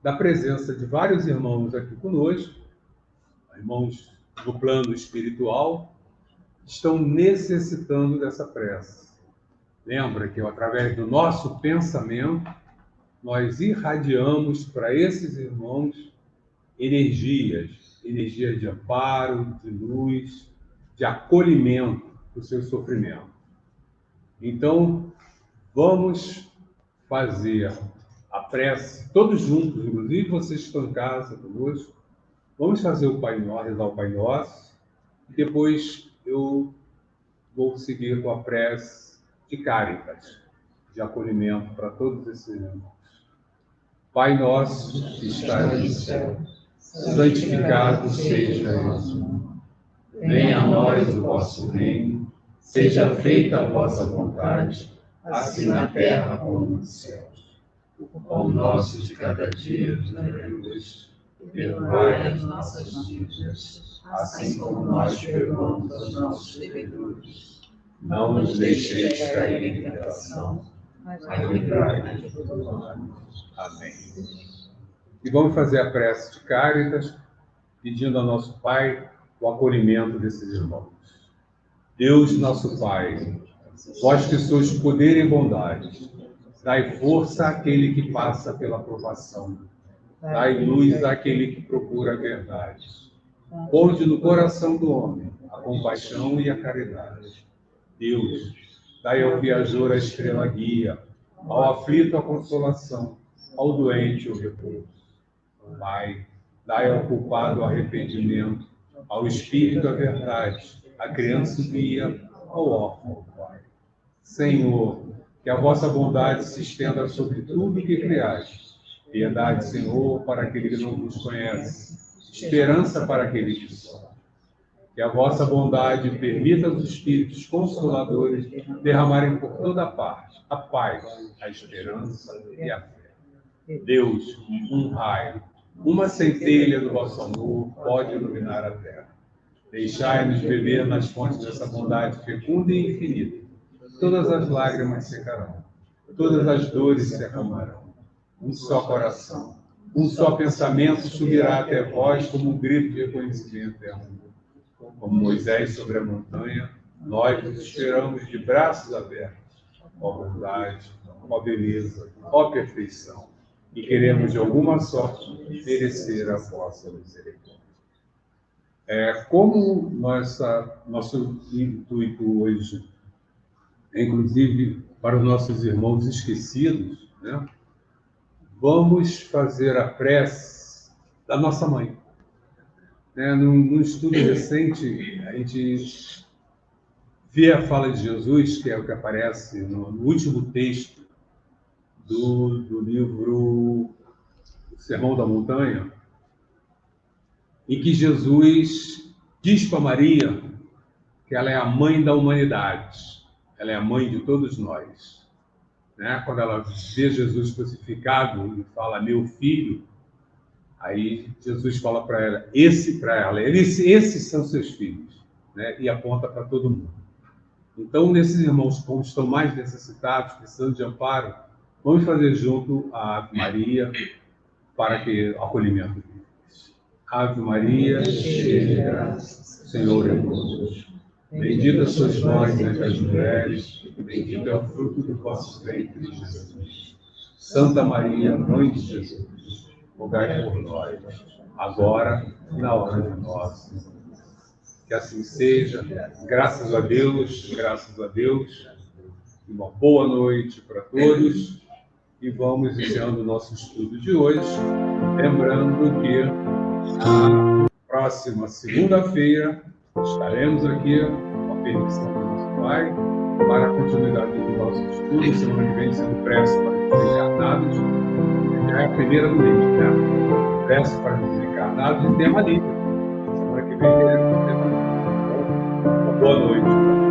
da presença de vários irmãos aqui conosco, irmãos do plano espiritual, estão necessitando dessa prece. Lembra que através do nosso pensamento, nós irradiamos para esses irmãos energias de amparo, de luz, de acolhimento do seu sofrimento. Então, vamos fazer a prece, todos juntos, inclusive vocês que estão em casa conosco. Vamos fazer o Pai Nosso, rezar o Pai Nosso, e depois eu vou seguir com a prece de Cáritas, de acolhimento para todos esses irmãos. Pai nosso que estás no céu, santificado seja o vosso nome. Venha a nós o vosso reino, seja feita a vossa vontade, assim na terra como no céu. O pão nosso de cada dia nos dai hoje. Perdoai as nossas dívidas, assim como nós perdoamos aos nossos devedores. Não nos deixeis cair em tentação, mas livrai-nos do mal. Amém. E vamos fazer a prece de Cáritas, pedindo ao nosso Pai o acolhimento desses irmãos. Deus, nosso Pai, vós que sois poder e bondade, dai força àquele que passa pela provação. Dai luz àquele que procura a verdade. Ponde no coração do homem a compaixão e a caridade. Deus, dai ao viajor a estrela guia, ao aflito a consolação, ao doente o repouso. Pai, dai ao culpado o arrependimento, ao espírito a verdade, à criança o guia, ao órfão o Pai. Senhor, que a vossa bondade se estenda sobre tudo que criaste. Piedade, Senhor, para aquele que não vos conhece, esperança para aquele que sofre. Que a vossa bondade permita aos Espíritos Consoladores derramarem por toda parte a paz, a esperança e a fé. Deus, um raio, uma centelha do vosso amor pode iluminar a terra. Deixai-nos beber nas fontes dessa bondade fecunda e infinita. Todas as lágrimas secarão, todas as dores se acalmarão. Um só coração, um só pensamento subirá até vós como um grito de reconhecimento e amor. Como Moisés sobre a montanha, nós nos esperamos de braços abertos. Ó bondade, ó beleza, ó perfeição. E queremos de alguma sorte merecer a vossa misericórdia. Como nosso intuito hoje, inclusive para os nossos irmãos esquecidos, né? Vamos fazer a prece da nossa mãe. Num estudo recente, a gente vê a fala de Jesus, que é o que aparece no último texto do livro Sermão da Montanha, em que Jesus diz para Maria que ela é a mãe da humanidade, ela é a mãe de todos nós. Quando ela vê Jesus crucificado e fala, meu filho, aí Jesus fala para ela, esses são seus filhos, né? E aponta para todo mundo. Então, nesses irmãos, como estão mais necessitados, precisando de amparo, Vamos fazer junto a Ave Maria para que o acolhimento deles. Ave Maria, cheia de graça, o Senhor é convosco. Bendita sois vós entre as mulheres, e bendito é o fruto do vosso ventre, Jesus. Santa Maria, Mãe de Jesus, rogai por nós, agora e na hora de nossa morte. Que assim seja. Graças a Deus, graças a Deus. Uma boa noite para todos. E vamos iniciando o nosso estudo de hoje, lembrando que na próxima segunda-feira estaremos aqui, com a permissão do nosso Pai, para a continuidade do nosso estudo. Semana que vem, sendo preces para os desencarnados. Já é a primeira do mês, né? Preces para os desencarnados e tema livre. Semana que vem teremos tema livre. Então, uma boa noite.